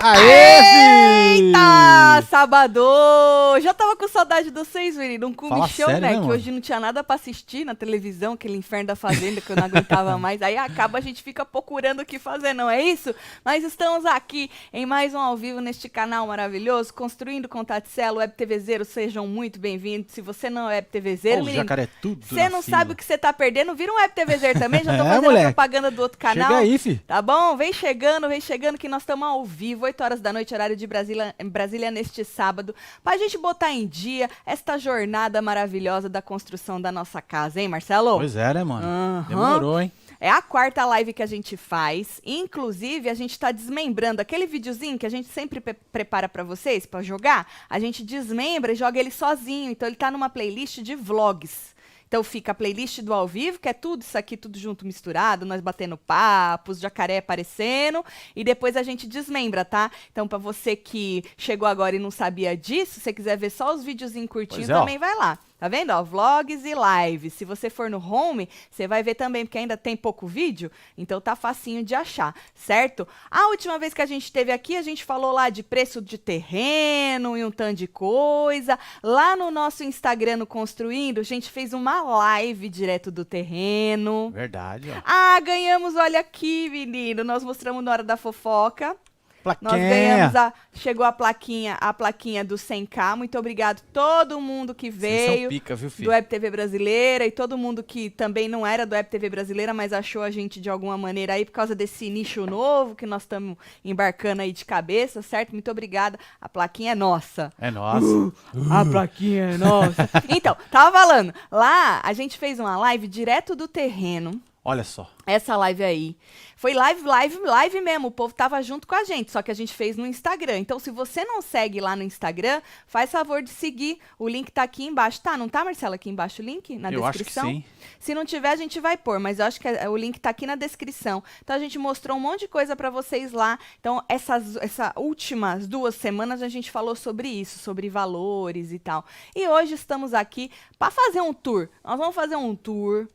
Aê, Eita, sabadão! Já tava com saudade de vocês, menino. Um comichão, sério, né? né, Que hoje não tinha nada pra assistir na televisão, aquele inferno da fazenda que eu não aguentava mais. Aí acaba, a gente fica procurando o que fazer, não é isso? Mas estamos aqui em mais um ao vivo neste canal maravilhoso, Construindo com Taticelo, Web TVzeiro. Sejam muito bem-vindos. Se você não é Web TVzeiro, menino, jacaré tudo você não sabe o que você tá perdendo, vira um Web TVzeiro também. Já tô fazendo a moleque. propaganda do outro canal. Chega aí, fi. Tá bom? Vem chegando que nós estamos ao vivo, 8 horas da noite, horário de Brasília neste sábado, pra gente botar em dia esta jornada maravilhosa da construção da nossa casa, hein, Marcelo? Pois é, né, mano? Aham. Demorou, hein? É a quarta live que a gente faz. Inclusive, a gente tá desmembrando aquele videozinho que a gente sempre prepara pra vocês, pra jogar. A gente desmembra e joga ele sozinho. Então, ele tá numa playlist de vlogs. Então fica a playlist do ao vivo, que é tudo isso aqui, tudo junto misturado, nós batendo papos, jacaré aparecendo, e depois a gente desmembra, tá? Então pra você que chegou agora e não sabia disso, se você quiser ver só os videozinhos curtinhos, também vai lá. Tá vendo? Ó, vlogs e lives. Se você for no home, você vai ver também, porque ainda tem pouco vídeo, então tá facinho de achar, certo? A última vez que a gente esteve aqui, a gente falou lá de preço de terreno e um tanto de coisa. Lá no nosso Instagram, no Construindo, a gente fez uma live direto do terreno. Verdade, ó. Ah, ganhamos, olha aqui, menino. Nós mostramos na hora da fofoca. Plaquinha. Nós ganhamos chegou a plaquinha do 100K. Muito obrigado a todo mundo que veio Pica, viu, filho? do Web TV Brasileira e todo mundo que também não era do Web TV Brasileira, mas achou a gente de alguma maneira aí por causa desse nicho novo que nós estamos embarcando aí de cabeça, certo? Muito obrigada. A plaquinha é nossa. É nossa. A plaquinha é nossa. Então, tava falando, lá a gente fez uma live direto do terreno. Olha só. Essa live aí. Foi live mesmo. O povo tava junto com a gente, só que a gente fez no Instagram. Então, se você não segue lá no Instagram, faz favor de seguir. O link tá aqui embaixo. Tá, não tá, Marcelo, aqui embaixo o link? Na descrição? Eu acho que sim. Se não tiver, a gente vai pôr, mas eu acho que o link tá aqui na descrição. Então, a gente mostrou um monte de coisa pra vocês lá. Então, essas últimas 2 semanas, a gente falou sobre isso, sobre valores e tal. E hoje estamos aqui pra fazer um tour. Nós vamos fazer um tour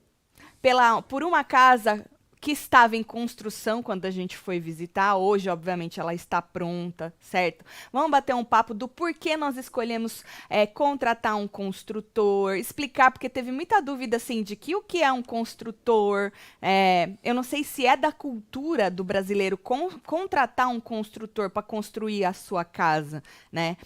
por uma casa que estava em construção quando a gente foi visitar. Hoje, obviamente, ela está pronta, certo? Vamos bater um papo do porquê nós escolhemos contratar um construtor, explicar, porque teve muita dúvida, assim, de que o que é um construtor. Eu não sei se é da cultura do brasileiro contratar um construtor para construir a sua casa, né?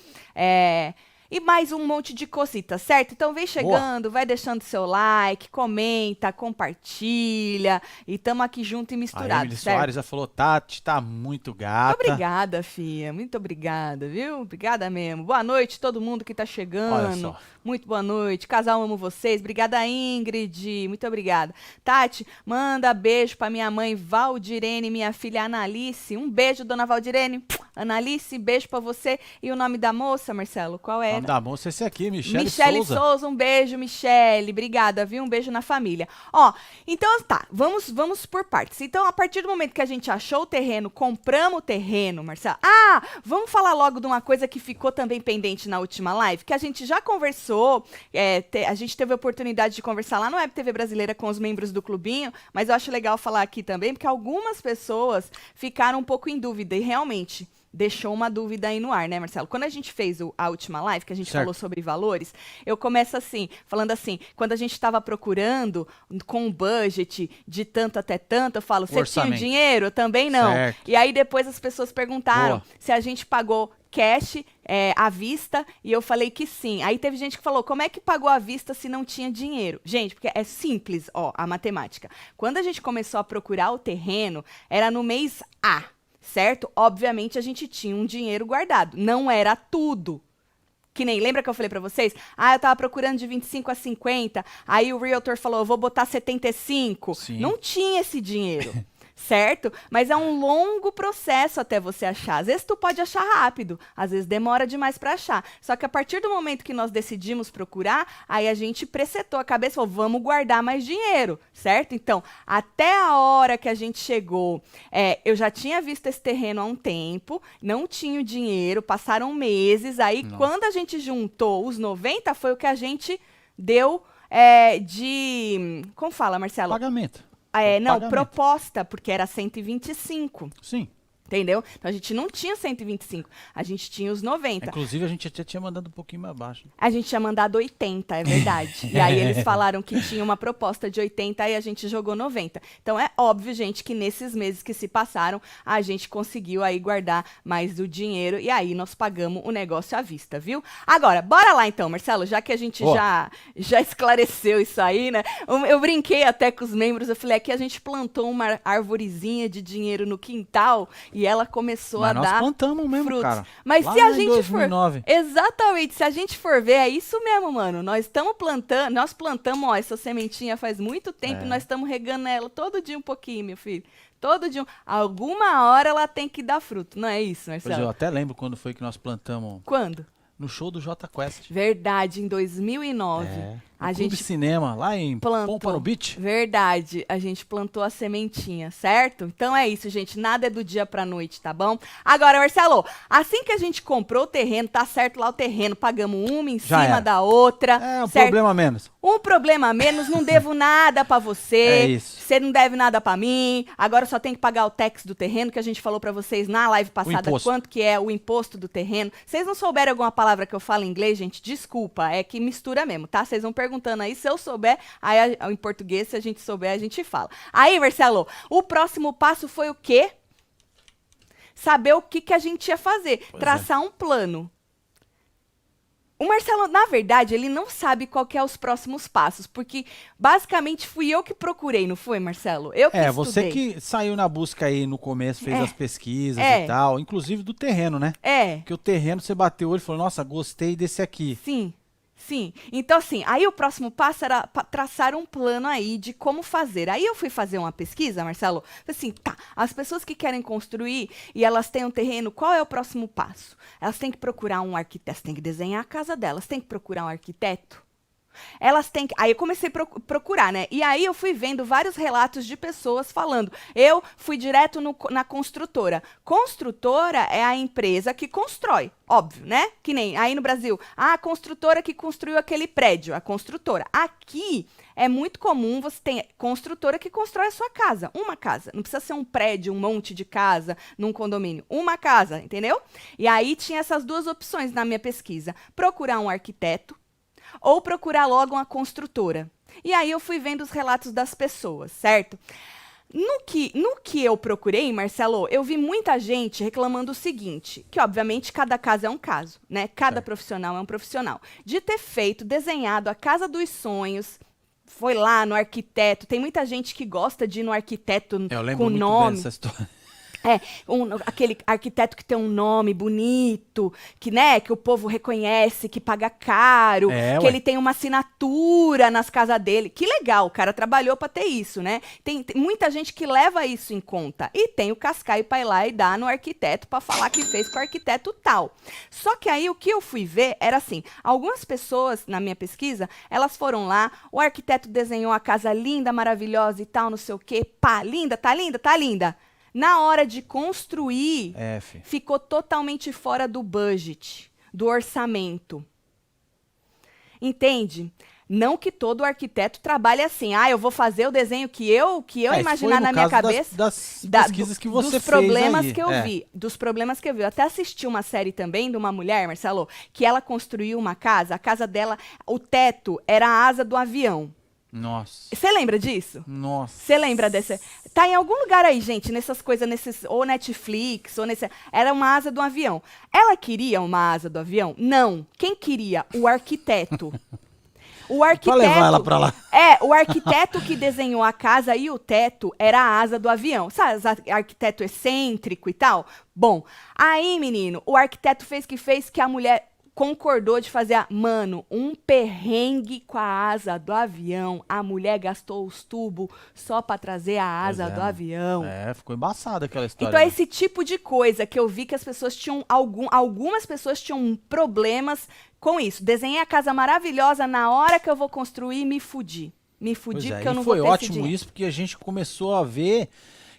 E mais um monte de cositas, certo? Então vem chegando, vai deixando seu like, comenta, compartilha. E tamo aqui junto e misturado, A Emily certo? Soares já falou, Tati, tá muito gata. Muito obrigada, Fia. Muito obrigada, viu? Obrigada mesmo. Boa noite todo mundo que tá chegando. Olha só. Muito boa noite. Casal, amo vocês. Obrigada, Ingrid. Muito obrigada. Tati, manda beijo pra minha mãe Valdirene, minha filha Analice. Um beijo, dona Valdirene. Analice, beijo pra você. E o nome da moça, Marcelo, qual O era? nome da moça é esse aqui, Michele Souza. Souza, um beijo, Michele. Obrigada, viu? Um beijo na família. Ó, então tá, vamos por partes. Então, a partir do momento que a gente achou o terreno, compramos o terreno, Marcelo. Ah, vamos falar logo de uma coisa que ficou também pendente na última live, que a gente já conversou. A gente teve a oportunidade de conversar lá no Web TV Brasileira com os membros do clubinho, mas eu acho legal falar aqui também, porque algumas pessoas ficaram um pouco em dúvida e realmente deixou uma dúvida aí no ar, né, Marcelo? Quando a gente fez a última live, que a gente falou sobre valores, eu começo assim, falando assim, quando a gente estava procurando com um budget de tanto até tanto, eu falo, você tinha o dinheiro? Eu também não. Certo. E aí depois as pessoas perguntaram se a gente pagou cash à vista, e eu falei que sim. Aí teve gente que falou, como é que pagou à vista se não tinha dinheiro? Gente, porque é simples, ó, a matemática. Quando a gente começou a procurar o terreno, era no mês A, certo? Obviamente a gente tinha um dinheiro guardado, não era tudo. Que nem, lembra que eu falei pra vocês? Ah, eu tava procurando de 25 a 50, aí o realtor falou, eu vou botar 75. Sim. Não tinha esse dinheiro. Certo? Mas é um longo processo até você achar. Às vezes tu pode achar rápido, às vezes demora demais para achar. Só que a partir do momento que nós decidimos procurar, aí a gente presetou a cabeça e falou, vamos guardar mais dinheiro, certo? Então, até a hora que a gente chegou, eu já tinha visto esse terreno há um tempo, não tinha o dinheiro, passaram meses, aí quando a gente juntou os 90, foi o que a gente deu como fala, Marcelo? Pagamento. Não, proposta, porque era 125. Sim. Entendeu? Então a gente não tinha 125, a gente tinha os 90. Inclusive, a gente até tinha mandado um pouquinho mais baixo. A gente tinha mandado 80, é verdade. E aí eles falaram que tinha uma proposta de 80 e a gente jogou 90. Então é óbvio, gente, que nesses meses que se passaram, a gente conseguiu aí guardar mais do dinheiro e aí nós pagamos o negócio à vista, viu? Agora, bora lá então, Marcelo, já que a gente já esclareceu isso aí, né? Eu brinquei até com os membros, eu falei, aqui a gente plantou uma arvorezinha de dinheiro no quintal e ela começou a Mas dar nós plantamos mesmo, frutos. cara. Mas Lá se a em gente 2009. for... Exatamente, se a gente for ver, é isso mesmo, mano. Nós estamos plantando, nós plantamos, ó, essa sementinha faz muito tempo e nós estamos regando ela todo dia um pouquinho, meu filho. Todo dia. Alguma hora ela tem que dar fruto, não é isso, Pois Marcelo? eu até lembro quando foi que nós plantamos Quando? no show do Jota Quest. Verdade, em 2009. No A Clube gente Cinema, lá em plantou. Pompano Beach. Verdade, a gente plantou a sementinha, certo? Então é isso, gente, nada é do dia pra noite, tá bom? Agora, Marcelo, assim que a gente comprou o terreno, tá certo lá o terreno, pagamos uma em Já cima era. da outra, É, um certo? problema a menos. Um problema a menos, não devo nada pra você. É isso. Você não deve nada pra mim. Agora só tem que pagar o tax do terreno, que a gente falou pra vocês na live passada, imposto. quanto que é o imposto do terreno. Vocês não souberem alguma palavra que eu falo em inglês, gente, desculpa, é que mistura mesmo, tá? Vocês vão perguntando aí, se eu souber, aí em português, se a gente souber, a gente fala. Aí, Marcelo, o próximo passo foi o quê? Saber o que a gente ia fazer. Traçar um plano. O Marcelo, na verdade, ele não sabe qual que é os próximos passos, porque basicamente fui eu que procurei, não foi, Marcelo? Eu que Você estudei. que saiu na busca aí no começo, fez as pesquisas É. e tal, inclusive do terreno, né? É, Porque o terreno você bateu o olho e falou, nossa, gostei desse aqui. sim. Sim, então assim, aí o próximo passo era traçar um plano aí de como fazer. Aí eu fui fazer uma pesquisa, Marcelo, assim, tá, as pessoas que querem construir e elas têm um terreno, qual é o próximo passo? Elas têm que procurar um arquiteto, têm que desenhar a casa delas, têm que procurar um arquiteto. Elas têm que... Aí eu comecei a procurar, né? E aí eu fui vendo vários relatos de pessoas falando. Eu fui direto na construtora. Construtora é a empresa que constrói, óbvio, né? Que nem aí no Brasil, a construtora que construiu aquele prédio, a construtora. Aqui é muito comum você ter construtora que constrói a sua casa, uma casa. Não precisa ser um prédio, um monte de casa, num condomínio. Uma casa, entendeu? E aí tinha essas duas opções na minha pesquisa. Procurar um arquiteto, ou procurar logo uma construtora. E aí eu fui vendo os relatos das pessoas, certo? No que eu procurei, Marcelo, eu vi muita gente reclamando o seguinte, que obviamente cada caso é um caso, né? Cada profissional é um profissional. De ter feito, desenhado a casa dos sonhos, foi lá no arquiteto. Tem muita gente que gosta de ir no arquiteto Eu lembro com muito nome. bem dessa história. É, aquele arquiteto que tem um nome bonito, que, né, que o povo reconhece, que paga caro, que ele tem uma assinatura nas casas dele. Que legal, o cara trabalhou para ter isso, né? Tem muita gente que leva isso em conta. E tem o cascaio para ir lá e dar no arquiteto para falar que fez com o arquiteto tal. Só que aí o que eu fui ver era assim, algumas pessoas, na minha pesquisa, elas foram lá, o arquiteto desenhou a casa linda, maravilhosa e tal, não sei o quê, pá, linda, tá linda, tá linda. Na hora de construir, ficou totalmente fora do budget, do orçamento. Entende? Não que todo arquiteto trabalhe assim. Ah, eu vou fazer o desenho que eu imaginar na minha cabeça. Das pesquisas que você dos problemas fez aí. que eu vi. Dos problemas que eu vi. Eu até assisti uma série também de uma mulher, Marcelo, que ela construiu uma casa. A casa dela, o teto era a asa do avião. Nossa. Você lembra disso? Nossa. Você lembra dessa? Tá em algum lugar aí, gente, nessas coisas, ou Netflix, ou nesse... Era uma asa do avião. Ela queria uma asa do avião? Não. Quem queria? O arquiteto. O arquiteto... Pra levar ela pra lá. O arquiteto que desenhou a casa e o teto era a asa do avião. Sabe, arquiteto excêntrico e tal? Bom, aí, menino, o arquiteto fez que a mulher... concordou de fazer, um perrengue com a asa do avião. A mulher gastou os tubos só para trazer a asa do avião. Ficou embaçada aquela história. Então é esse tipo de coisa que eu vi que as pessoas tinham, algumas pessoas tinham problemas com isso. Desenhei a casa maravilhosa, na hora que eu vou construir, me fudi. Me fudi porque eu não vou ter esse Foi ótimo dinheiro. isso, porque a gente começou a ver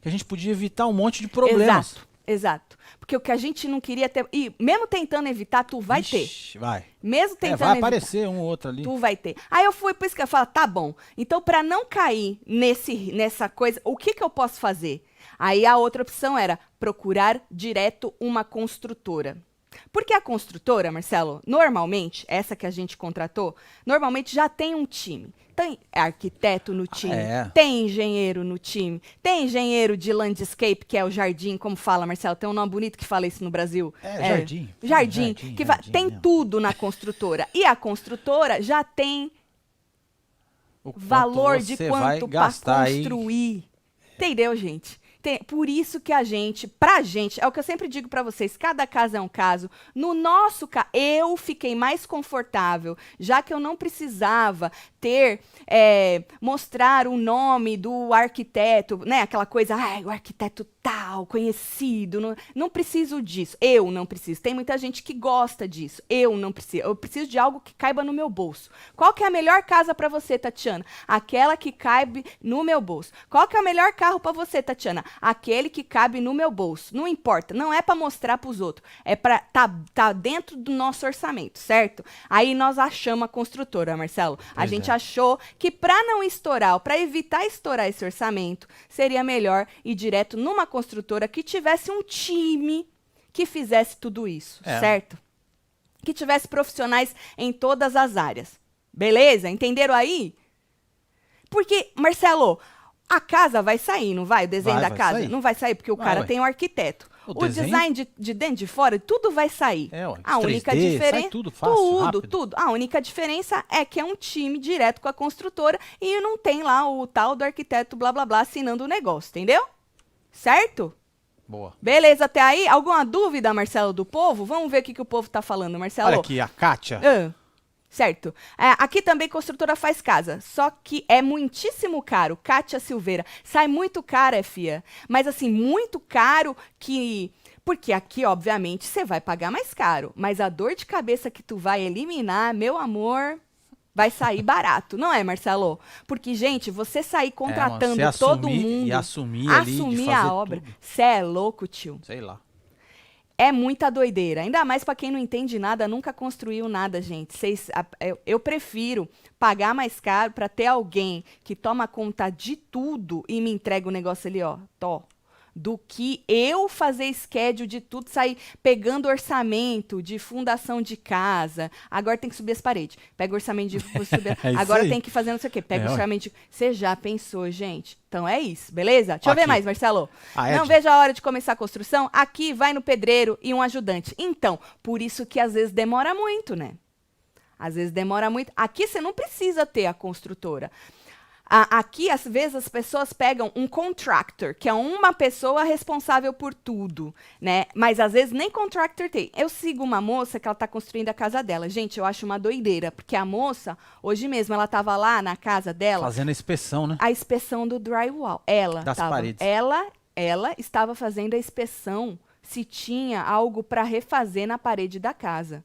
que a gente podia evitar um monte de problemas. Exato. Porque o que a gente não queria ter... E mesmo tentando evitar, tu vai ter. Vai. Mesmo tentando vai evitar. aparecer um ou outro ali. Tu vai ter. Aí eu fui por isso que eu falo, tá bom. Então, para não cair nessa coisa, o que eu posso fazer? Aí a outra opção era procurar direto uma construtora. Porque a construtora, Marcelo, normalmente, essa que a gente contratou, normalmente já tem um time. Tem arquiteto no time, tem engenheiro no time, tem engenheiro de landscape, que é o jardim, como fala, Marcelo, tem um nome bonito que fala isso no Brasil. Jardim. Jardim, tem tudo na construtora. E a construtora já tem valor de quanto para construir. Entendeu, gente? Por isso que pra gente, é o que eu sempre digo pra vocês, cada caso é um caso. No nosso caso, eu fiquei mais confortável, já que eu não precisava mostrar o nome do arquiteto, né? Aquela coisa, o arquiteto tal, conhecido. Não preciso disso. Eu não preciso. Tem muita gente que gosta disso. Eu não preciso. Eu preciso de algo que caiba no meu bolso. Qual que é a melhor casa pra você, Tatiana? Aquela que cabe no meu bolso. Qual que é o melhor carro pra você, Tatiana? Aquele que cabe no meu bolso. Não importa. Não é pra mostrar pros outros. É pra tá dentro do nosso orçamento, certo? Aí nós achamos a construtora, Marcelo. A gente achou que para não estourar, para evitar estourar esse orçamento, seria melhor ir direto numa construtora que tivesse um time que fizesse tudo isso, certo? Que tivesse profissionais em todas as áreas. Beleza? Entenderam aí? Porque, Marcelo, a casa vai sair, não vai? O desenho da casa? Sair. Não vai sair, porque o cara tem um arquiteto. O design de dentro de fora, tudo vai sair. A única diferença, tudo fácil, tudo. A única diferença é que é um time direto com a construtora e não tem lá o tal do arquiteto blá blá blá assinando o negócio, entendeu? Certo? Boa. Beleza, até aí? Alguma dúvida, Marcelo, do povo? Vamos ver o que o povo tá falando, Marcelo. Olha aqui, a Kátia. Certo. Aqui também construtora faz casa, só que é muitíssimo caro. Kátia Silveira. Sai muito caro, fia. Mas assim, muito caro que... Porque aqui, obviamente, você vai pagar mais caro. Mas a dor de cabeça que tu vai eliminar, meu amor, vai sair barato. Não é, Marcelo? Porque, gente, você sair contratando todo mundo... E assumir ali, de fazer a obra. Você é louco, tio. Sei lá. É muita doideira. Ainda mais para quem não entende nada, nunca construiu nada, gente. Eu prefiro pagar mais caro para ter alguém que toma conta de tudo e me entrega o negócio ali, ó. Do que eu fazer schedule de tudo, sair pegando orçamento de fundação de casa. Agora tem que subir as paredes. Pega o orçamento de subir. Agora tem que fazer não sei o quê. Pega o orçamento de... Você já pensou, gente? Então é isso, beleza? Deixa eu ver mais, Marcelo. Não vejo a hora de começar a construção. Aqui vai no pedreiro e um ajudante. Então, por isso que às vezes demora muito, né? Às vezes demora muito. Aqui você não precisa ter a construtora. Aqui, às vezes, as pessoas pegam um contractor, que é uma pessoa responsável por tudo, né? Mas, às vezes, nem contractor tem. Eu sigo uma moça que ela tá construindo a casa dela. Gente, eu acho uma doideira, porque a moça, hoje mesmo, ela tava lá na casa dela... Fazendo a inspeção, né? A inspeção do drywall. Das paredes. Ela estava fazendo a inspeção se tinha algo para refazer na parede da casa.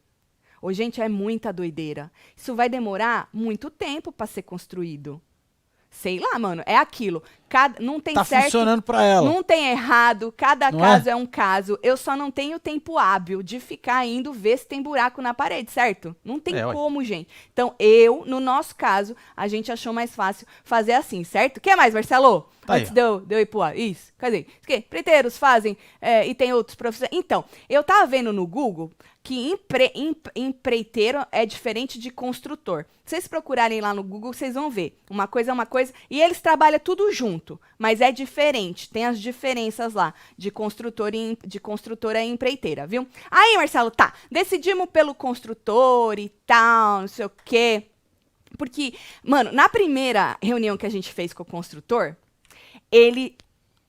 Gente, é muita doideira. Isso vai demorar muito tempo para ser construído. Sei lá, mano, é aquilo. Não tem certo. Tá funcionando pra ela. Não tem errado, cada caso é um caso. Eu só não tenho tempo hábil de ficar indo ver se tem buraco na parede, certo? Não tem como, gente. Então, no nosso caso, a gente achou mais fácil fazer assim, certo? O que mais, Marcelo? Antes de eu ir pro isso. Cadê? Preteiros fazem e tem outros profissionais. Então, eu tava vendo no Google que empreiteiro é diferente de construtor. Se vocês procurarem lá no Google, vocês vão ver. Uma coisa é uma coisa. E eles trabalham tudo junto, mas é diferente. Tem as diferenças lá de construtora e empreiteira, viu? Aí, Marcelo, decidimos pelo construtor e tal, não sei o quê. Porque, mano, na primeira reunião que a gente fez com o construtor,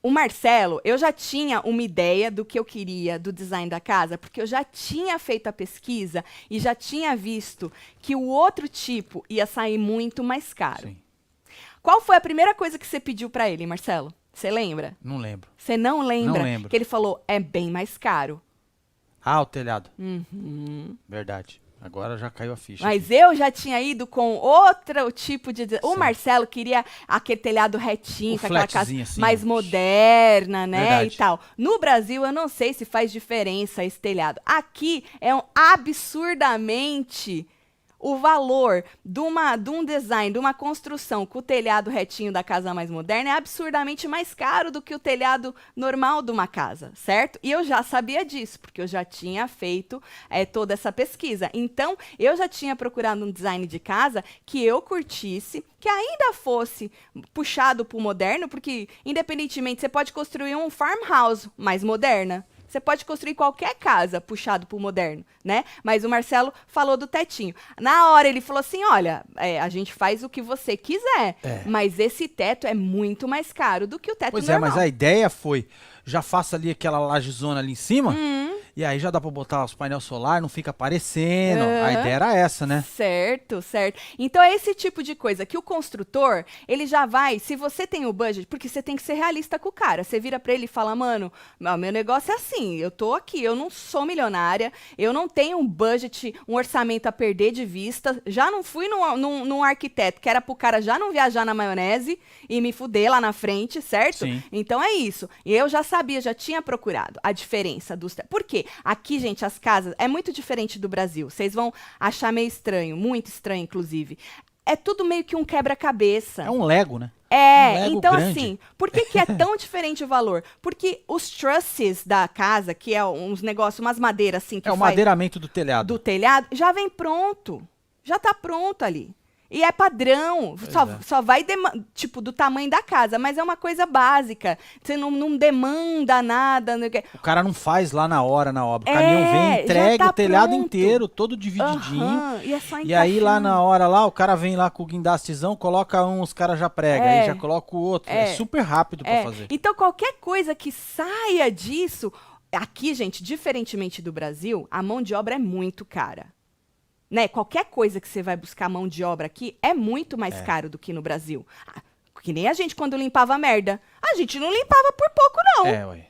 o Marcelo, eu já tinha uma ideia do que eu queria do design da casa, porque eu já tinha feito a pesquisa e já tinha visto que o outro tipo ia sair muito mais caro. Sim. Qual foi a primeira coisa que você pediu para ele, Marcelo? Você lembra? Não lembro. Você não lembra? Não lembro. Que ele falou, é bem mais caro. O telhado. Verdade. Agora já caiu a ficha. Mas aqui. Eu já tinha ido com outro tipo de... O Marcelo queria aquele telhado retinho, com aquela casa assim, mais moderna, né? Verdade. E tal. No Brasil, eu não sei se faz diferença esse telhado. Aqui é absurdamente o valor de um design, de uma construção com o telhado retinho da casa mais moderna é absurdamente mais caro do que o telhado normal de uma casa, certo? E eu já sabia disso, porque eu já tinha feito toda essa pesquisa. Então, eu já tinha procurado um design de casa que eu curtisse, que ainda fosse puxado para o moderno, porque, independentemente, você pode construir um farmhouse mais moderna. Você pode construir qualquer casa puxado para o moderno, né? Mas o Marcelo falou do tetinho. Na hora ele falou assim, olha, a gente faz o que você quiser, mas esse teto é muito mais caro do que o teto normal. Pois mas a ideia foi, já faça ali aquela lajezona ali em cima, e aí já dá para botar os painéis solar, não fica aparecendo. A ideia era essa, né? Certo, certo. Então é esse tipo de coisa que o construtor, ele já vai, se você tem o budget, porque você tem que ser realista com o cara. Você vira para ele e fala, mano, meu negócio é assim, eu tô aqui, eu não sou milionária, eu não tenho um budget, um orçamento a perder de vista, já não fui num arquiteto, que era pro cara já não viajar na maionese e me fuder lá na frente, certo? Sim. Então é isso. E eu já sabia, já tinha procurado a diferença dos... Por quê? Aqui, gente, as casas é muito diferente do Brasil. Vocês vão achar meio estranho, muito estranho, inclusive. É tudo meio que um quebra-cabeça. É um Lego, né? É, então grande. assim, por que é tão diferente o valor? Porque os trusses da casa, que é uns negócios, umas madeiras assim... que o madeiramento do telhado. Do telhado, já vem pronto. Já tá pronto ali. E é padrão, só vai, tipo, do tamanho da casa, mas é uma coisa básica. Você não demanda nada. O cara não faz lá na hora, na obra. O caminhão vem, entrega o telhado inteiro, todo divididinho. E é só E aí lá na hora, lá, o cara vem lá com o guindastezão, coloca um, os caras já pregam, aí já coloca o outro. É super rápido pra fazer. Então, qualquer coisa que saia disso... Aqui, gente, diferentemente do Brasil, a mão de obra é muito cara. Né? Qualquer coisa que você vai buscar mão de obra aqui é muito mais caro do que no Brasil. Que nem a gente quando limpava merda. A gente não limpava por pouco, não. Ué.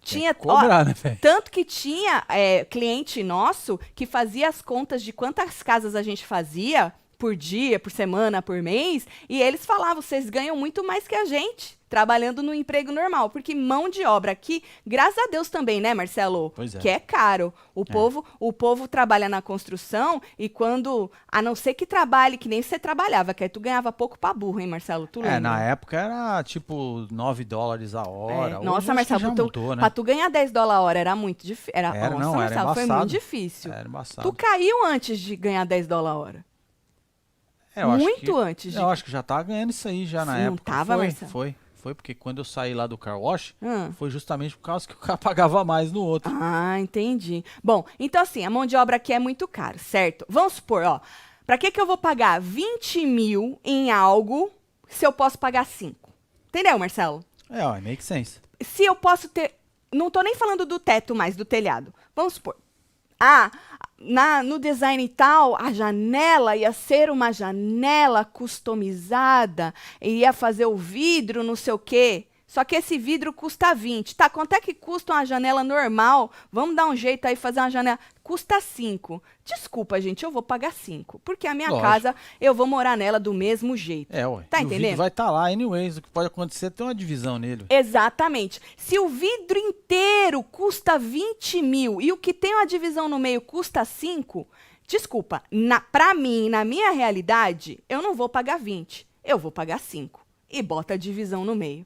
Tinha, cobrar, né, véio? Tanto que tinha cliente nosso que fazia as contas de quantas casas a gente fazia por dia, por semana, por mês, e eles falavam, vocês ganham muito mais que a gente, trabalhando no emprego normal, porque mão de obra aqui, graças a Deus também, né, Marcelo? Pois é. Que é caro. O povo trabalha na construção e quando, a não ser que trabalhe, que nem você trabalhava, que aí tu ganhava pouco pra burro, hein, Marcelo? Tu lembra? Na época era tipo $9 a hora. Nossa, Marcelo, já mudou, né? pra tu ganhar $10 a hora era muito difícil. Era Marcelo, foi muito difícil. Era embaçado. Tu caiu antes de ganhar $10 a hora. Muito antes. Eu acho que já tava ganhando isso aí já na época. Não tava, Marcelo? Foi porque quando eu saí lá do car wash, foi justamente por causa que o cara pagava mais no outro. Ah, entendi. Bom, então assim, a mão de obra aqui é muito cara, certo? Vamos supor, ó, pra que eu vou pagar 20 mil em algo se eu posso pagar 5? Entendeu, Marcelo? Make sense. Se eu posso ter... Não tô nem falando do teto mais, do telhado. Vamos supor. No design e tal, a janela ia ser uma janela customizada, ia fazer o vidro, não sei o quê. Só que esse vidro custa 20. Tá, quanto é que custa uma janela normal? Vamos dar um jeito aí, fazer uma janela. Custa 5. Desculpa, gente, eu vou pagar 5. Porque a minha casa, eu vou morar nela do mesmo jeito. Tá entendendo? O vidro vai estar lá, anyways. O que pode acontecer é ter uma divisão nele. Exatamente. Se o vidro inteiro custa 20 mil e o que tem uma divisão no meio custa 5, desculpa, pra mim, na minha realidade, eu não vou pagar 20. Eu vou pagar 5. E bota a divisão no meio.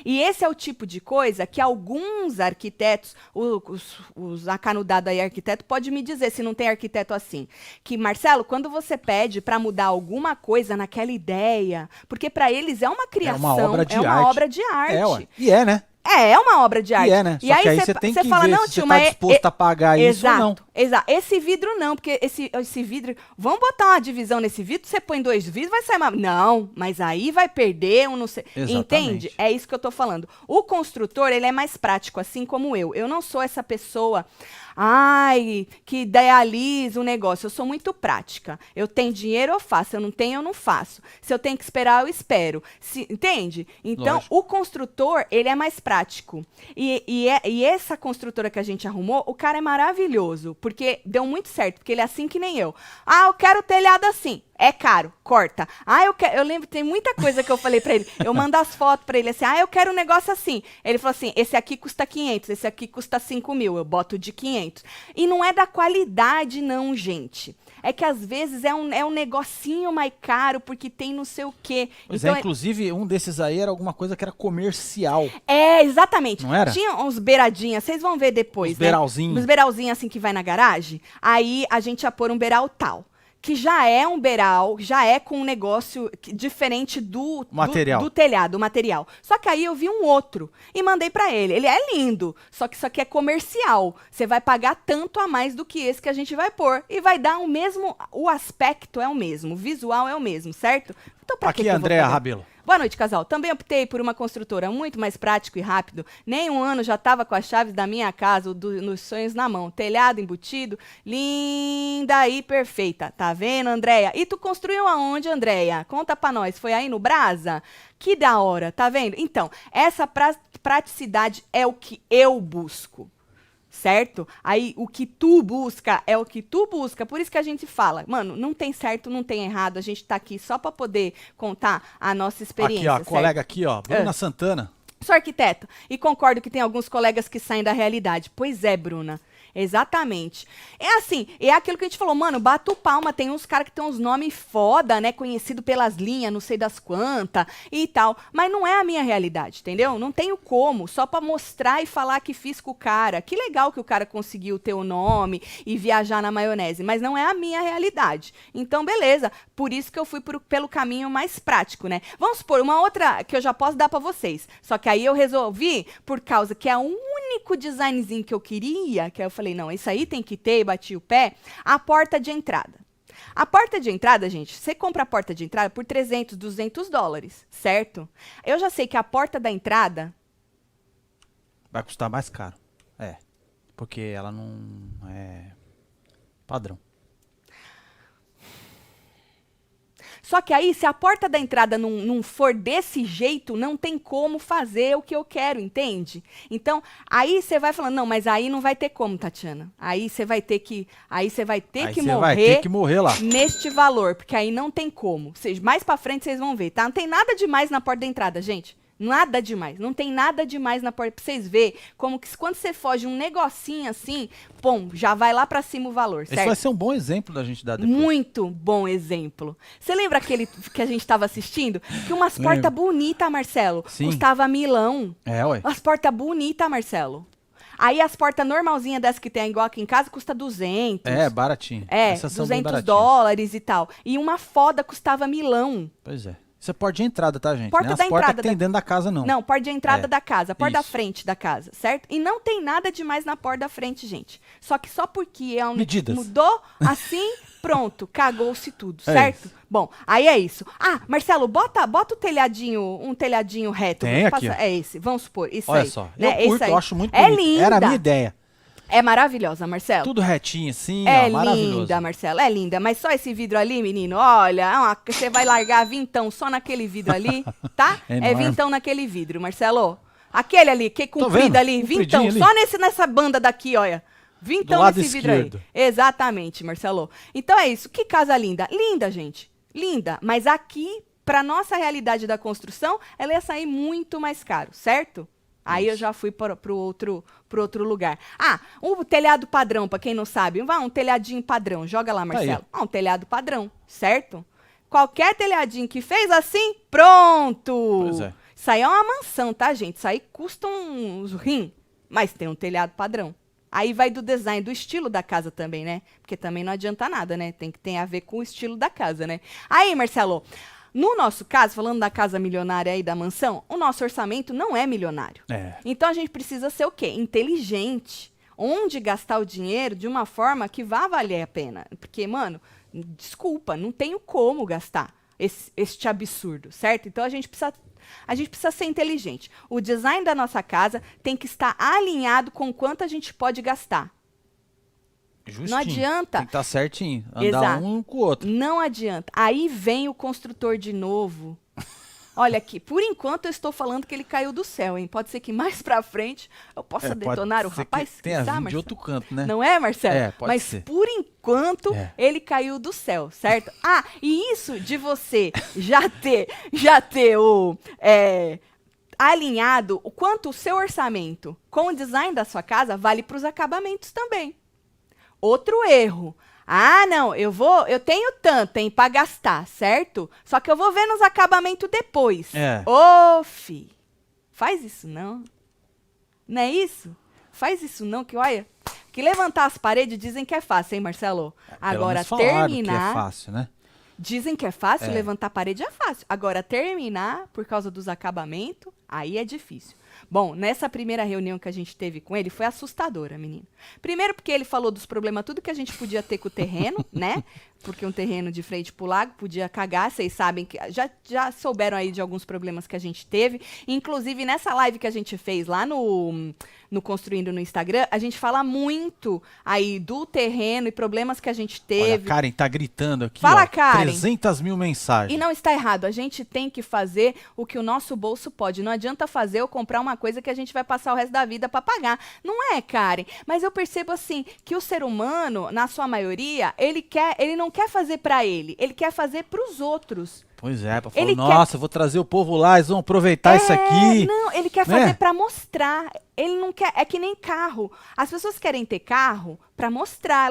E esse é o tipo de coisa que alguns arquitetos, os acanudados aí arquiteto, pode me dizer se não tem arquiteto assim. Que, Marcelo, quando você pede para mudar alguma coisa naquela ideia, porque para eles é uma criação, é uma obra de arte. E né? É uma obra de arte. E né? E aí você tem que fala, ver não, se tio, você tá disposto a pagar isso ou não. Exato. Esse vidro não, porque esse vidro... Vamos botar uma divisão nesse vidro, você põe 2 vidros, vai sair uma... Não, mas aí vai perder um não sei... Exatamente. Entende? É isso que eu tô falando. O construtor, ele é mais prático, assim como eu. Eu não sou essa pessoa... que idealiza o negócio. Eu sou muito prática. Eu tenho dinheiro, eu faço. Eu não tenho, eu não faço. Se eu tenho que esperar, eu espero. Entende? Então, Lógico. O construtor, ele é mais prático. E essa construtora que a gente arrumou, o cara é maravilhoso. Porque deu muito certo. Porque ele é assim que nem eu. Eu quero o telhado assim. É caro, corta. Eu lembro, tem muita coisa que eu falei pra ele. Eu mando as fotos pra ele assim, eu quero um negócio assim. Ele falou assim, esse aqui custa 500, esse aqui custa 5 mil. Eu boto de 500. E não é da qualidade não, gente. É que às vezes é um negocinho mais caro porque tem não sei o quê. Pois Então, inclusive um desses aí era alguma coisa que era comercial. Exatamente. Não era? Tinha uns beiradinhas, vocês vão ver depois, Os né? beiralzinhos. Uns beiralzinhos assim que vai na garagem. Aí a gente ia pôr um beiral tal. Que já é um beiral, já é com um negócio diferente do Material. do telhado, o material. Só que aí eu vi um outro e mandei pra ele. Ele é lindo, só que isso aqui é comercial. Você vai pagar tanto a mais do que esse que a gente vai pôr. E vai dar o mesmo, o aspecto é o mesmo, o visual é o mesmo, certo? Então pra Aqui, que eu vou Andréa pagar? Rabelo. Boa noite, casal. Também optei por uma construtora muito mais prático e rápido. Nem um ano já estava com as chaves da minha casa, nos sonhos na mão. Telhado embutido, linda e perfeita. Tá vendo, Andréia? E tu construiu aonde, Andréia? Conta pra nós. Foi aí no Brasa? Que da hora, tá vendo? Então, essa praticidade é o que eu busco. Certo? Aí o que tu busca é o que tu busca. Por isso que a gente fala, mano, não tem certo, não tem errado. A gente tá aqui só pra poder contar a nossa experiência. Aqui, ó, certo? colega aqui, ó, Bruna Santana. Sou arquiteto e concordo que tem alguns colegas que saem da realidade. Pois é, Bruna. Exatamente. É assim, é aquilo que a gente falou, mano, bato palma, tem uns caras que tem uns nomes foda, né, conhecido pelas linhas, não sei das quantas e tal, mas não é a minha realidade, entendeu? Não tenho como, só pra mostrar e falar que fiz com o cara. Que legal que o cara conseguiu ter o nome e viajar na maionese, mas não é a minha realidade. Então, beleza, por isso que eu fui pelo caminho mais prático, né? Vamos supor, uma outra que eu já posso dar pra vocês, só que aí eu resolvi, por causa que é o único designzinho que eu queria, que aí eu falei, não, isso aí tem que ter, e bati o pé, a porta de entrada. A porta de entrada, gente, você compra a porta de entrada por 300, 200 dólares, certo? Eu já sei que a porta da entrada... Vai custar mais caro. É, porque ela não é padrão. Só que aí, se a porta da entrada não for desse jeito, não tem como fazer o que eu quero, entende? Então, aí você vai falando, não, mas aí não vai ter como, Tatiana. Aí você vai ter que, Aí você vai ter morrer que morrer lá. neste valor, porque aí não tem como. Mais pra frente vocês vão ver, tá? Não tem nada demais na porta da entrada, gente. Nada demais. Não tem nada demais na porta pra vocês verem como que quando você foge um negocinho assim, pum, já vai lá pra cima o valor, certo? Esse vai ser um bom exemplo da gente dar depois. Muito bom exemplo. Você lembra aquele que a gente tava assistindo? Que umas portas bonitas, Marcelo. Sim. Custava milão. É, ué. As portas bonitas, Marcelo. Aí as portas normalzinhas dessas que tem igual aqui em casa custa 200. É, baratinho. É, Essas são bem 200 baratinhas. dólares e tal. E uma foda custava milão. Pois é. Isso é porta de entrada, tá, gente? Porta não é da as portas entrada que tem dentro da casa, não. Não, porta de entrada É, da casa, porta da isso. frente da casa, certo? E não tem nada demais na porta da frente, gente. Só que só porque é um Medidas. mudou assim, pronto, cagou-se tudo, É certo? isso. Bom, aí é isso. Ah, Marcelo, bota o telhadinho, um telhadinho reto. Tem aqui, ó. É esse, vamos supor, isso Olha aí. só, né? eu curto, Esse aí. eu acho muito É bonito. linda. Era a minha ideia. É maravilhosa, Marcelo. Tudo retinho assim, É ó, maravilhoso. linda, Marcelo, é linda. Mas só esse vidro ali, menino, olha, você vai largar vintão só naquele vidro ali, tá? É É enorme. vintão naquele vidro, Marcelo. Aquele ali, que comprido vendo? ali, Compridinho vintão, ali. só nessa banda daqui, olha. Vintão Do lado nesse vidro aí. esquerdo. Exatamente, Marcelo. Então é isso. Que casa linda. Linda, gente. Linda. Mas aqui, pra nossa realidade da construção, ela ia sair muito mais caro, certo? Aí eu já fui pro outro lugar. Ah, um telhado padrão, pra quem não sabe. Um telhadinho padrão. Joga lá, Marcelo. Um telhado padrão, certo? Qualquer telhadinho que fez assim, pronto! Pois é. Isso aí é uma mansão, tá, gente? Isso aí custa uns rim, mas tem um telhado padrão. Aí vai do design, do estilo da casa também, né? Porque também não adianta nada, né? Tem que ter a ver com o estilo da casa, né? Aí, Marcelo, no nosso caso, falando da casa milionária aí, da mansão, o nosso orçamento não é milionário. É. Então a gente precisa ser o quê? Inteligente. Onde gastar o dinheiro de uma forma que vá valer a pena. Porque, mano, desculpa, não tenho como gastar este absurdo, certo? Então a gente precisa ser inteligente. O design da nossa casa tem que estar alinhado com quanto a gente pode gastar. Justinho. Não adianta. Tem que estar certinho. Andar Exato. um com o outro. Não adianta. Aí vem o construtor de novo. Olha aqui, por enquanto eu estou falando que ele caiu do céu, hein? Pode ser que mais pra frente eu possa Pode detonar o ser rapaz. que tenha quiçá, vindo de Marcelo. outro canto, né? Não é, Marcelo? É, pode Mas ser. por enquanto ele caiu do céu, certo? Ah, e isso de você já ter o alinhado o quanto o seu orçamento com o design da sua casa vale para os acabamentos também. Outro erro. Ah, não, eu tenho tanto, hein, pra gastar, certo? Só que eu vou ver nos acabamentos depois. Ô, fi, faz isso não. Não é isso? Faz isso não, que olha, que levantar as paredes dizem que é fácil, hein, Marcelo? Agora terminar... que é fácil, né? Dizem que é fácil, levantar a parede é fácil. Agora, terminar, por causa dos acabamentos, aí é difícil. Bom, nessa primeira reunião que a gente teve com ele, foi assustadora, menino. Primeiro porque ele falou dos problemas, tudo que a gente podia ter com o terreno, né? Porque um terreno de frente pro lago podia cagar, vocês sabem que já souberam aí de alguns problemas que a gente teve. Inclusive, nessa live que a gente fez lá no Construindo no Instagram, a gente fala muito aí do terreno e problemas que a gente teve. Olha, a Karen tá gritando aqui, Fala, ó, Karen. 300 mil mensagens. E não está errado, a gente tem que fazer o que o nosso bolso pode. Não adianta fazer ou comprar uma coisa que a gente vai passar o resto da vida para pagar. Não é, Karen? Mas eu percebo assim, que o ser humano, na sua maioria, ele não quer fazer para ele quer fazer para os outros. Pois é, falou, nossa, eu vou trazer o povo lá, eles vão aproveitar isso aqui. Não, ele quer fazer para mostrar. Ele não quer, é que nem carro. As pessoas querem ter carro para mostrar.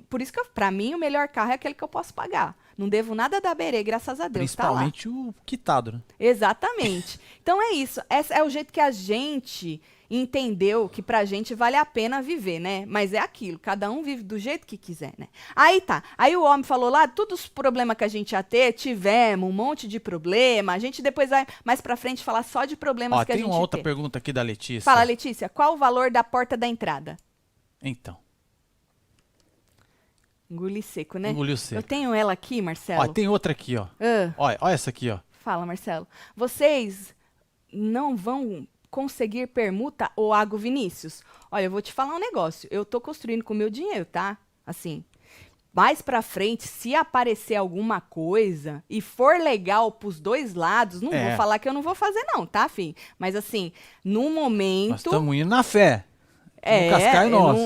Por isso que para mim o melhor carro é aquele que eu posso pagar. Não devo nada da Berê, graças a Deus. Principalmente o quitado, né? Exatamente. Então é isso. Esse é o jeito que a gente entendeu que pra gente vale a pena viver, né? Mas é aquilo, cada um vive do jeito que quiser, né? Aí tá. Aí o homem falou lá, todos os problemas que a gente ia ter, tivemos um monte de problema. A gente depois vai mais pra frente falar só de problemas que a gente tem uma outra pergunta aqui da Letícia. Fala, Letícia, qual o valor da porta da entrada? Então. Engoli seco, né? Engoliu seco. Eu tenho ela aqui, Marcelo. Ó, tem outra aqui, ó. Olha essa aqui, ó. Fala, Marcelo. Vocês não vão conseguir permuta ou Água Vinícius? Olha, eu vou te falar um negócio. Eu tô construindo com o meu dinheiro, tá? Assim, mais pra frente, se aparecer alguma coisa e for legal pros dois lados, não vou falar que eu não vou fazer não, tá, filho? Mas assim, no momento... Nós estamos indo na fé.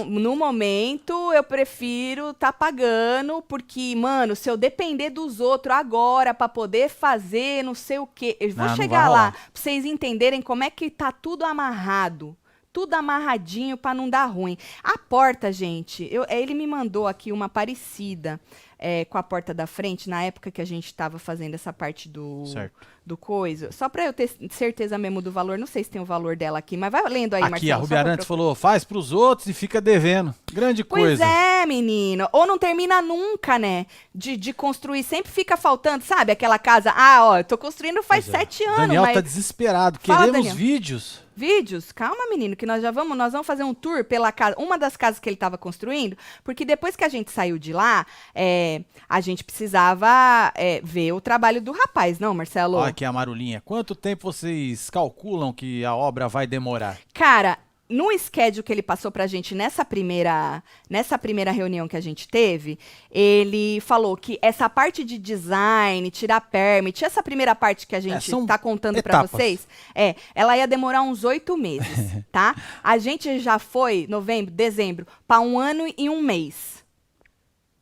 No momento eu prefiro tá pagando, porque, mano, se eu depender dos outros agora pra poder fazer não sei o quê, eu vou chegar lá pra vocês entenderem como é que tá tudo amarrado. Tudo amarradinho pra não dar ruim. A porta, gente, ele me mandou aqui uma parecida com a porta da frente, na época que a gente tava fazendo essa parte do coisa. Só pra eu ter certeza mesmo do valor, não sei se tem o valor dela aqui, mas vai lendo aí, Marcelo. Aqui, a Rubi Arantes falou, faz pros outros e fica devendo. Grande coisa. Pois é, menino. Ou não termina nunca, né? De construir, sempre fica faltando, sabe? Aquela casa, eu tô construindo faz 7 anos, Daniel mas... tá desesperado, Fala, queremos Daniel. vídeos. Vídeos? Calma, menino, que nós vamos fazer um tour pela casa, uma das casas que ele estava construindo, porque depois que a gente saiu de lá, a gente precisava ver o trabalho do rapaz, não, Marcelo? Olha aqui a Marulinha. Quanto tempo vocês calculam que a obra vai demorar? Cara, no schedule que ele passou pra gente nessa primeira reunião que a gente teve, ele falou que essa parte de design, tirar permit, essa primeira parte que a gente tá contando pra vocês, ela ia demorar uns 8 meses, tá? A gente já foi, novembro, dezembro, pra 1 ano e 1 mês.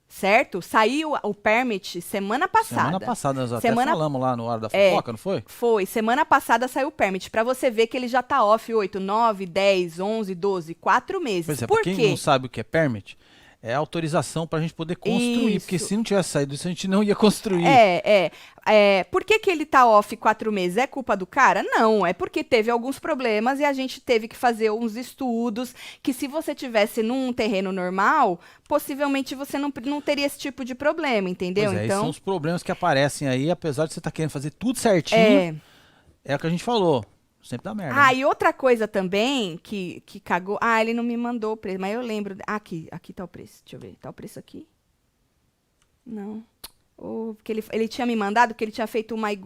Certo? Saiu o permit semana passada. Semana passada, nós até falamos lá no Hora da Fofoca, não foi? Foi. Semana passada saiu o permit. Pra você ver que ele já tá off 8, 9, 10, 11, 12, 4 meses. Pois é, Por pra quê? quem não sabe o que é permit, é autorização pra gente poder construir. Porque se não tivesse saído isso, a gente não ia construir. Por que ele tá off 4 meses? É culpa do cara? Não, é porque teve alguns problemas e a gente teve que fazer uns estudos que se você tivesse num terreno normal, possivelmente você não teria esse tipo de problema, entendeu? Pois então, são os problemas que aparecem aí, apesar de você estar querendo fazer tudo certinho. É o que a gente falou. Sempre dá merda. E outra coisa também que cagou. Ele não me mandou o preço, mas eu lembro. Aqui tá o preço. Deixa eu ver. Tá o preço aqui? Não. Porque ele tinha me mandado, porque ele tinha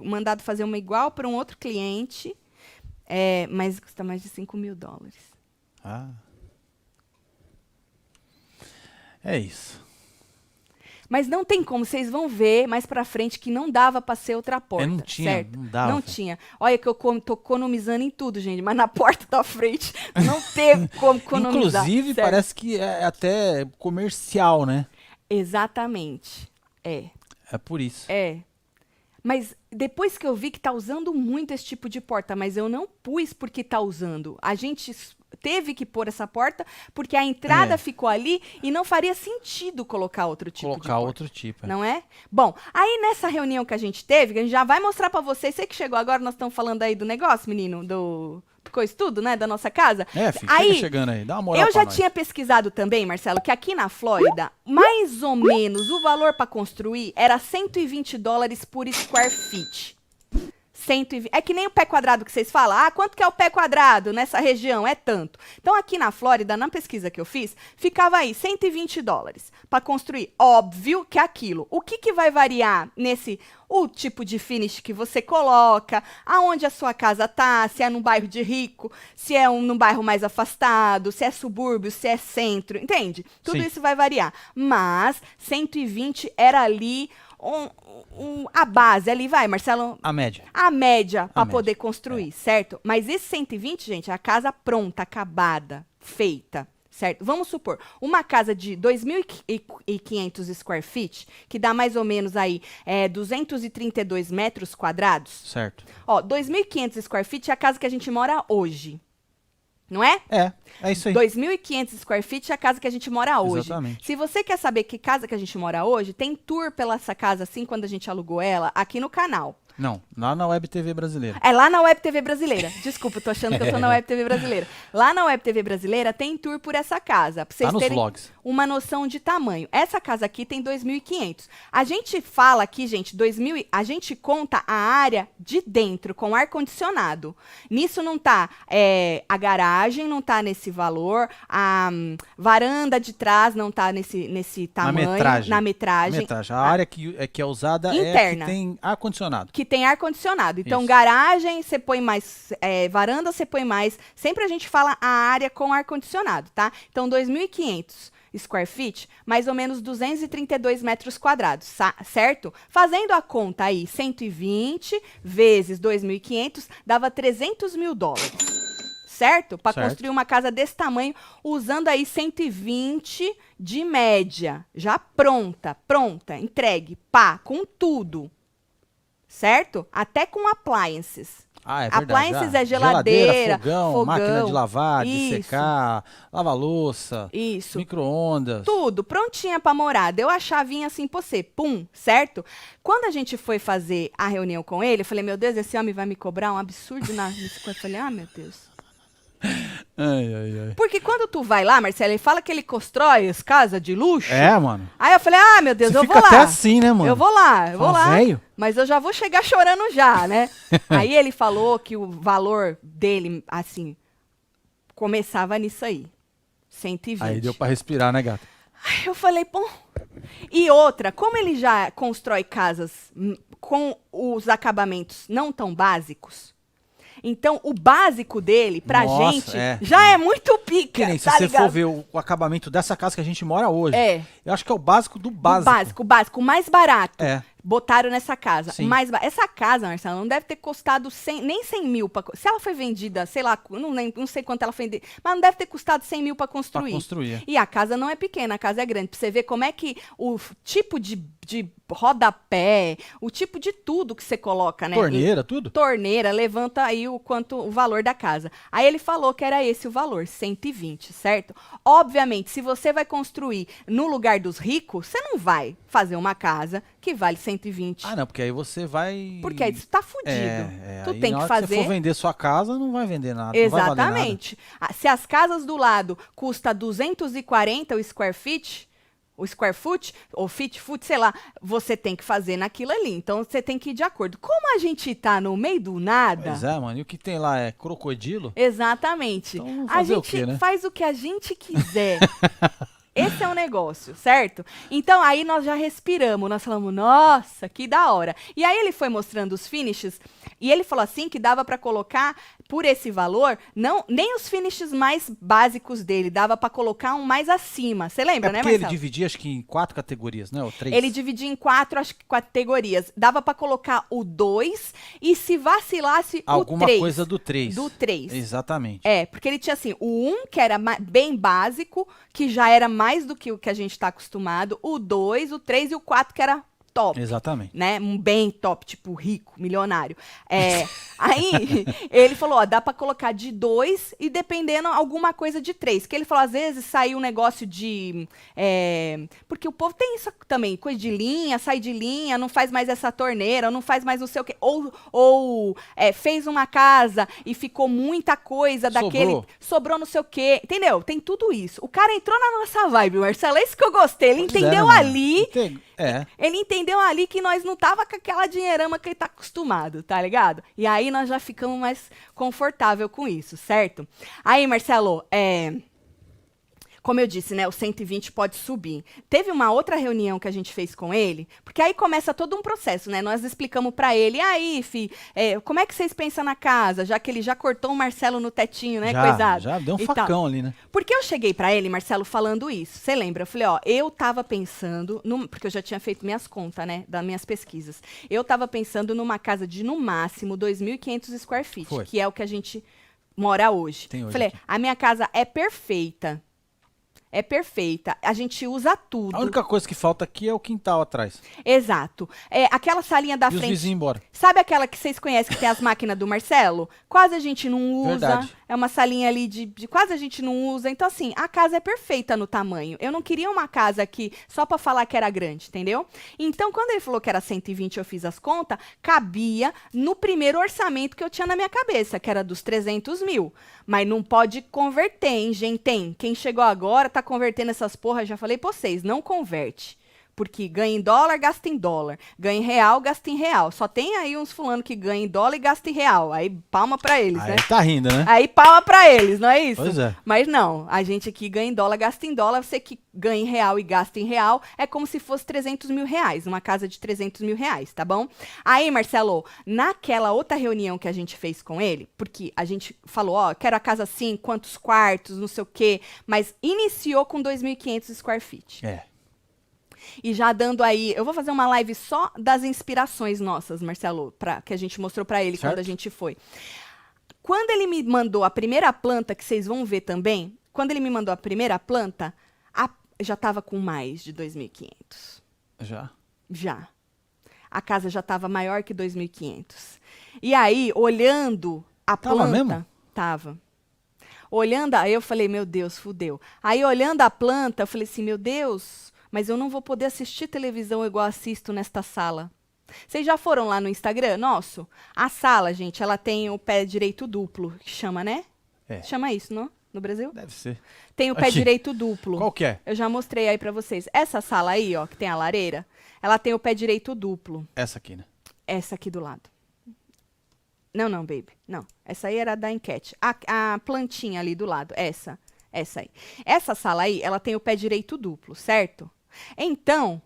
mandado fazer uma igual para um outro cliente, mas custa mais de $5.000. É isso. Mas não tem como, vocês vão ver mais pra frente que não dava pra ser outra porta, não tinha, certo? não dava. Não tinha. Olha que eu tô economizando em tudo, gente, mas na porta da frente não teve como economizar. Inclusive, certo? parece que é até comercial, né? Exatamente. É por isso. Mas depois que eu vi que tá usando muito esse tipo de porta, mas eu não pus porque tá usando. A gente teve que pôr essa porta porque a entrada ficou ali e não faria sentido colocar outro tipo de porta. Colocar outro tipo. Não é? Bom, aí nessa reunião que a gente teve, que a gente já vai mostrar pra vocês, você que chegou agora, nós estamos falando aí do negócio, menino, do coisa tudo, né, da nossa casa. Filho, aí, chega chegando aí, dá uma moral eu já pra tinha pesquisado também, Marcelo, que aqui na Flórida, mais ou menos o valor pra construir era $120 por square feet. 120. É que nem o pé quadrado que vocês falam. Ah, quanto que é o pé quadrado nessa região? É tanto. Então, aqui na Flórida, na pesquisa que eu fiz, ficava aí $120 para construir. Óbvio que é aquilo. O que vai variar nesse... O tipo de finish que você coloca, aonde a sua casa tá, se é num bairro de rico, se é num bairro mais afastado, se é subúrbio, se é centro, entende? Tudo Sim. isso vai variar. Mas 120 era ali... a base ali, vai, Marcelo? A média. A média para média, poder construir, certo? Mas esse 120, gente, é a casa pronta, acabada, feita, certo? Vamos supor, uma casa de 2.500 square feet, que dá mais ou menos aí 232 metros quadrados. Certo. Ó, 2.500 square feet é a casa que a gente mora hoje. Não é? É isso aí. 2.500 square feet é a casa que a gente mora hoje. Exatamente. Se você quer saber que casa que a gente mora hoje, tem tour pela essa casa, assim, quando a gente alugou ela, aqui no canal. Não, lá na Web TV brasileira. É lá na Web TV brasileira. Desculpa, eu tô achando que eu tô na Web TV brasileira. Lá na Web TV brasileira tem tour por essa casa, pra vocês Tá nos terem vlogs. uma noção de tamanho. Essa casa aqui tem 2.500. A gente fala aqui, gente, a gente conta a área de dentro com ar-condicionado. Nisso não tá a garagem, não tá nesse valor, a varanda de trás não tá nesse tamanho. Na metragem. A área que é usada interna. É que tem ar-condicionado. Que tem ar-condicionado. Então, Isso. garagem, você põe mais... varanda, você põe mais... Sempre a gente fala a área com ar-condicionado, tá? Então, 2.500 square feet, mais ou menos 232 metros quadrados, certo? Fazendo a conta aí, 120 vezes 2.500, dava $300 mil. Certo? Para construir uma casa desse tamanho, usando aí 120 de média. Já pronta, entregue, com tudo. Certo? Até com appliances. Ah, é verdade. Appliances é geladeira, fogão, máquina de lavar, de isso. secar, lava-louça, Isso. micro-ondas. Tudo prontinha pra morar. Deu a chavinha assim pra você. Pum, certo? Quando a gente foi fazer a reunião com ele, eu falei, meu Deus, esse homem vai me cobrar um absurdo nesse coisa. Eu falei, meu Deus. Ai. Porque quando tu vai lá, Marcelo, ele fala que ele constrói as casas de luxo. Mano. Aí eu falei, meu Deus, Você eu fica vou lá. até assim, né, mano? Eu vou lá. Velho. Mas eu já vou chegar chorando já, né? Aí ele falou que o valor dele, assim, começava nisso aí. 120. Aí deu pra respirar, né, gata? Aí eu falei, pô. E outra, como ele já constrói casas com os acabamentos não tão básicos, então o básico dele, pra gente, já é muito pica. Que nem se tá você ligado? for ver o acabamento dessa casa que a gente mora hoje. Eu acho que é o básico do O básico. básico, o mais barato. Botaram nessa casa. Sim. Essa casa, Marcelo, não deve ter custado nem 100 mil. Se ela foi vendida, sei lá, não sei quanto ela foi vendida, mas não deve ter custado 100 mil para construir. Pra construir. E a casa não é pequena, a casa é grande. Pra você ver como é que o tipo de rodapé, o tipo de tudo que você coloca, né? Torneira, tudo? Torneira, levanta aí o valor da casa. Aí ele falou que era esse o valor, 120, certo? Obviamente, se você vai construir no lugar dos ricos, você não vai fazer uma casa que vale 120. Ah, não, porque aí você vai... Porque aí você tá fudido. Tu tem que fazer... Se você for vender sua casa, não vai vender nada. Exatamente. Não vai valer nada. Se as casas do lado custa 240 o square feet, o square foot, ou foot, sei lá, você tem que fazer naquilo ali. Então, você tem que ir de acordo. Como a gente tá no meio do nada... Pois é, mano. E o que tem lá é crocodilo? Exatamente. Então, vamos a fazer gente o quê, né? faz o que a gente quiser. Esse é o negócio, certo? Então, aí nós já respiramos, nós falamos, nossa, que da hora. E aí ele foi mostrando os finishes, e ele falou assim que dava pra colocar, por esse valor, nem os finishes mais básicos dele, dava pra colocar um mais acima. Você lembra, né, porque Marcelo? ele dividia, acho que em 4 categorias, né? Ou 3? Ele dividia em 4, acho que categorias. Dava pra colocar o 2 e se vacilasse alguma o 3. coisa do 3. Do 3. Exatamente. Porque ele tinha assim, o 1, que era bem básico, que já era mais do que o que a gente está acostumado, o 2, o 3 e o 4, que era top. Exatamente. Né? Um bem top, tipo rico, milionário. Aí ele falou, ó, dá pra colocar de 2 e dependendo alguma coisa de 3. Que ele falou, às vezes sai um negócio de... porque o povo tem isso também, coisa de linha, sai de linha, não faz mais essa torneira, não faz mais não sei o quê. Ou fez uma casa e ficou muita coisa daquele... Sobrou não sei o quê. Entendeu? Tem tudo isso. O cara entrou na nossa vibe, Marcelo. É isso que eu gostei. Ele entendeu ali... Ele entendeu ali que nós não tava com aquela dinheirama que ele tá acostumado, tá ligado? E aí nós já ficamos mais confortável com isso, certo? Aí, Marcelo, como eu disse, né, o 120 pode subir. Teve uma outra reunião que a gente fez com ele, porque aí começa todo um processo, né? Nós explicamos pra ele, aí, como é que vocês pensam na casa? Já que ele já cortou o Marcelo no tetinho, né, coisado? Já deu um facão ali, né? Porque eu cheguei pra ele, Marcelo, falando isso. Você lembra? Eu falei, ó, eu tava pensando, porque eu já tinha feito minhas contas, né, das minhas pesquisas. Eu tava pensando numa casa de, no máximo, 2.500 square feet, que é o que a gente mora hoje. Falei, aqui. A minha casa é perfeita. É perfeita. A gente usa tudo. A única coisa que falta aqui é o quintal atrás. Exato. Aquela salinha da frente. Os vizinhos embora. Sabe aquela que vocês conhecem que tem as máquinas do Marcelo? Quase a gente não usa. Verdade. É uma salinha ali de quase a gente não usa. Então, assim, a casa é perfeita no tamanho. Eu não queria uma casa aqui só pra falar que era grande, entendeu? Então, quando ele falou que era 120, eu fiz as contas, cabia no primeiro orçamento que eu tinha na minha cabeça, que era dos 300 mil. Mas não pode converter, hein, gente? Quem chegou agora tá convertendo essas porra, já falei pra vocês, não converte. Porque ganha em dólar, gasta em dólar. Ganha em real, gasta em real. Só tem aí uns fulano que ganha em dólar e gasta em real. Aí palma pra eles, né? Aí tá rindo, né? Aí palma pra eles, não é isso? Pois é. Mas não, a gente aqui ganha em dólar, gasta em dólar. Você que ganha em real e gasta em real, é como se fosse 300 mil reais. Uma casa de 300 mil reais, tá bom? Aí, Marcelo, naquela outra reunião que a gente fez com ele, porque a gente falou, ó, quero a casa assim, quantos quartos, não sei o quê, mas iniciou com 2.500 square feet. E já dando aí, eu vou fazer uma live só das inspirações nossas, Marcelo, que a gente mostrou pra ele quando a gente foi. Quando ele me mandou a primeira planta, que vocês vão ver também, quando ele me mandou a primeira planta, já tava com mais de 2.500. Já. A casa já tava maior que 2.500. E aí, olhando a planta... Tava mesmo? Tava. Olhando, aí eu falei, meu Deus, fudeu. Aí, olhando a planta, eu falei assim, meu Deus... Mas eu não vou poder assistir televisão igual assisto nesta sala. Vocês já foram lá no Instagram nosso? A sala, gente, ela tem o pé direito duplo, que chama, né? Chama isso, não? No Brasil? Deve ser. Tem o pé direito duplo. Qual que é? Eu já mostrei aí pra vocês. Essa sala aí, ó, que tem a lareira, ela tem o pé direito duplo. Essa aqui, né? Essa aqui do lado. Não, baby. Não. Essa aí era da enquete. A plantinha ali do lado. Essa aí. Essa sala aí, ela tem o pé direito duplo, certo? Então,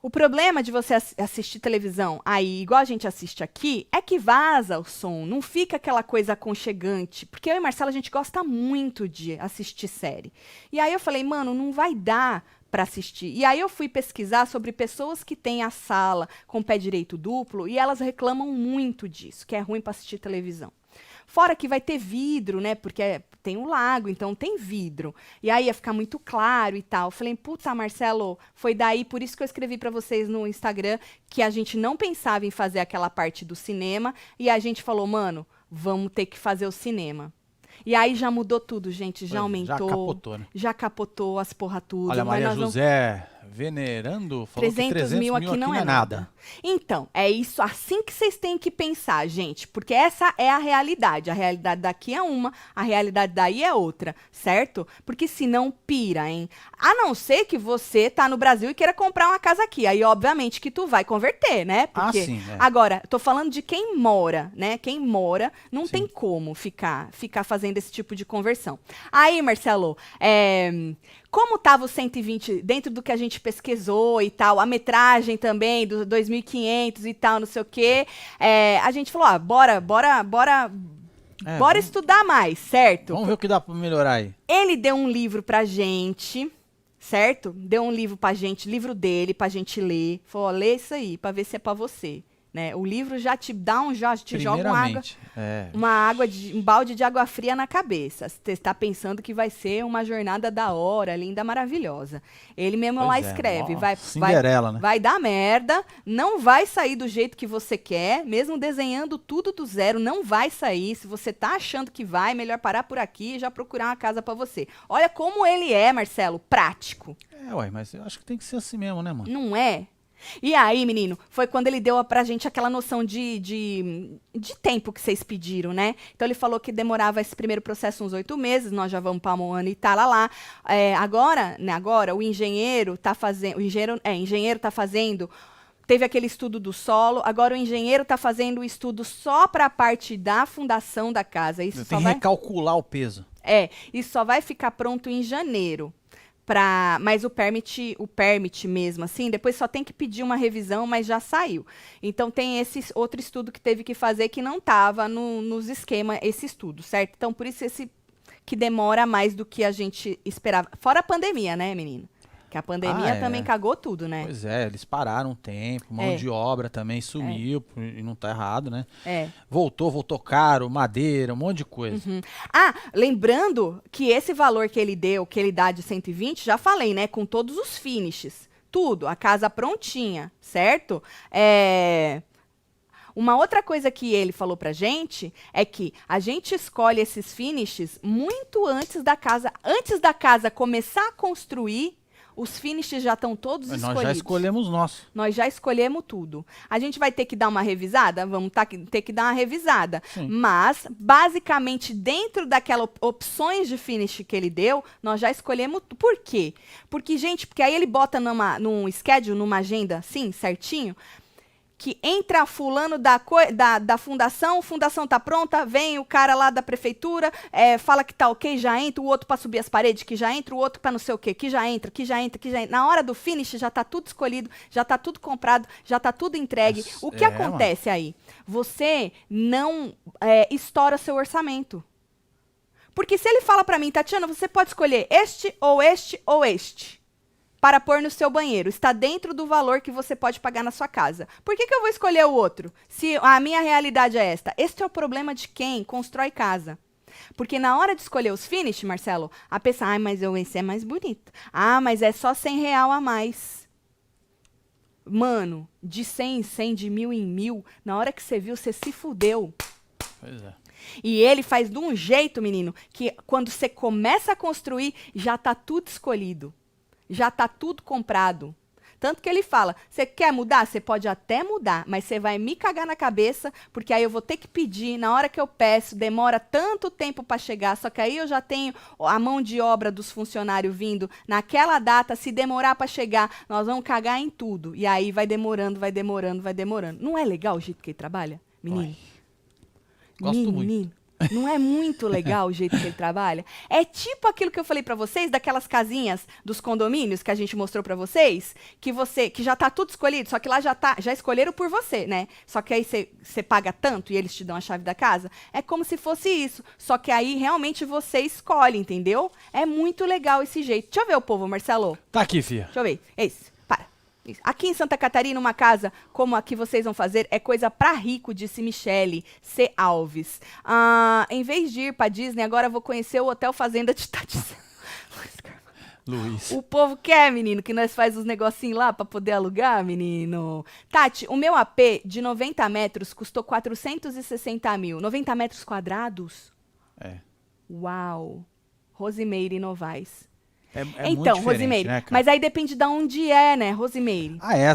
o problema de você assistir televisão aí, igual a gente assiste aqui, é que vaza o som, não fica aquela coisa aconchegante. Porque eu e Marcelo, a gente gosta muito de assistir série. E aí eu falei, mano, não vai dar para assistir. E aí eu fui pesquisar sobre pessoas que têm a sala com pé direito duplo e elas reclamam muito disso, que é ruim para assistir televisão. Fora que vai ter vidro, né? Porque tem um lago, então tem vidro. E aí ia ficar muito claro e tal. Falei, puta, Marcelo, foi daí, por isso que eu escrevi pra vocês no Instagram, que a gente não pensava em fazer aquela parte do cinema. E a gente falou, mano, vamos ter que fazer o cinema. E aí já mudou tudo, gente. Já aumentou. Já capotou, né? Já capotou as porra tudo. Olha, Maria José venerando, falou 300 que 300 mil aqui não é nada. Então, é isso assim que vocês têm que pensar, gente. Porque essa é a realidade. A realidade daqui é uma, a realidade daí é outra, certo? Porque senão pira, hein? A não ser que você tá no Brasil e queira comprar uma casa aqui. Aí, obviamente, que tu vai converter, né? Porque sim, agora, tô falando de quem mora, né? Quem mora, não tem como ficar fazendo esse tipo de conversão. Aí, Marcelo, como tava o 120 dentro do que a gente pesquisou e tal, a metragem também do 2.500 e tal, não sei o quê, a gente falou, bora estudar mais, certo? Vamos ver o que dá pra melhorar aí. Ele deu um livro pra gente, certo? Deu um livro pra gente, livro dele, pra gente ler. Falou, lê isso aí, pra ver se é pra você. né? O livro já te dá já te joga um balde de água fria na cabeça. Você está pensando que vai ser uma jornada da hora, linda, maravilhosa. Ele mesmo lá escreve, Cinderela, né? vai dar merda, não vai sair do jeito que você quer, mesmo desenhando tudo do zero, não vai sair. Se você tá achando que vai, melhor parar por aqui e já procurar uma casa para você. Olha como ele é, Marcelo, prático. Mas eu acho que tem que ser assim mesmo, né, mano? Não é? E aí, menino, foi quando ele deu pra gente aquela noção de tempo que vocês pediram, né? Então ele falou que demorava esse primeiro processo uns 8 meses, nós já vamos para um ano e tá lá. Agora o engenheiro tá fazendo, teve aquele estudo do solo, agora o engenheiro tá fazendo o estudo só para a parte da fundação da casa. Isso tem que recalcular o peso. Isso só vai ficar pronto em janeiro. Mas o permit mesmo, assim, depois só tem que pedir uma revisão, mas já saiu. Então tem esse outro estudo que teve que fazer que não estava nos esquemas, esse estudo, certo? Então por isso esse que demora mais do que a gente esperava. Fora a pandemia, né, menino? Que a pandemia também cagou tudo, né? Pois é, eles pararam um tempo, mão de obra também sumiu, e não tá errado, né? Voltou caro, madeira, um monte de coisa. Lembrando que esse valor que ele deu, que ele dá de 120, já falei, né? Com todos os finishes, tudo, a casa prontinha, certo? Uma outra coisa que ele falou pra gente é que a gente escolhe esses finishes muito antes da casa começar a construir. Os finishes já estão todos escolhidos. Nós já escolhemos o nosso. Nós já escolhemos tudo. A gente vai ter que dar uma revisada? Vamos ter que dar uma revisada. Sim. Mas, basicamente, dentro daquelas opções de finish que ele deu, nós já escolhemos. Por quê? Porque aí ele bota num schedule, numa agenda, assim, certinho, que entra fulano da fundação tá pronta, vem o cara lá da prefeitura, fala que tá ok, já entra, o outro para subir as paredes, que já entra, o outro para não sei o quê, que já entra. Na hora do finish já tá tudo escolhido, já tá tudo comprado, já tá tudo entregue. O que acontece aí? Você não estoura seu orçamento. Porque se ele fala para mim, Tatiana, você pode escolher este ou este ou este para pôr no seu banheiro. Está dentro do valor que você pode pagar na sua casa. Por que eu vou escolher o outro? Se a minha realidade é esta. Este é o problema de quem constrói casa. Porque na hora de escolher os finish, Marcelo, a pessoa, mas esse é mais bonito. Mas é só R$100 a mais. Mano, de 100 em 100, de 1000 em 1000, na hora que você viu, você se fudeu. Pois é. E ele faz de um jeito, menino, que quando você começa a construir, já tá tudo escolhido. Já tá tudo comprado. Tanto que ele fala, você quer mudar? Você pode até mudar, mas você vai me cagar na cabeça, porque aí eu vou ter que pedir, na hora que eu peço, demora tanto tempo para chegar, só que aí eu já tenho a mão de obra dos funcionários vindo naquela data, se demorar para chegar, nós vamos cagar em tudo. E aí vai demorando. Não é legal o jeito que ele trabalha, menino? Gosto muito. Não é muito legal o jeito que ele trabalha? É tipo aquilo que eu falei pra vocês, daquelas casinhas dos condomínios que a gente mostrou pra vocês, que já tá tudo escolhido, só que lá já escolheram por você, né? Só que aí você paga tanto e eles te dão a chave da casa. É como se fosse isso, só que aí realmente você escolhe, entendeu? É muito legal esse jeito. Deixa eu ver o povo, Marcelo. Tá aqui, filha. Deixa eu ver. Esse. Aqui em Santa Catarina, uma casa como a que vocês vão fazer é coisa pra rico, disse Michele C. Alves. Em vez de ir pra Disney, agora eu vou conhecer o Hotel Fazenda de Tati. Luiz. O povo quer, menino, que nós faz os negocinhos lá pra poder alugar, menino. Tati, o meu AP de 90 metros custou 460 mil. 90 metros quadrados? Uau. Rosimeire Novaes. Então, Rosimeire, né, mas aí depende de onde né, Rosimeire? É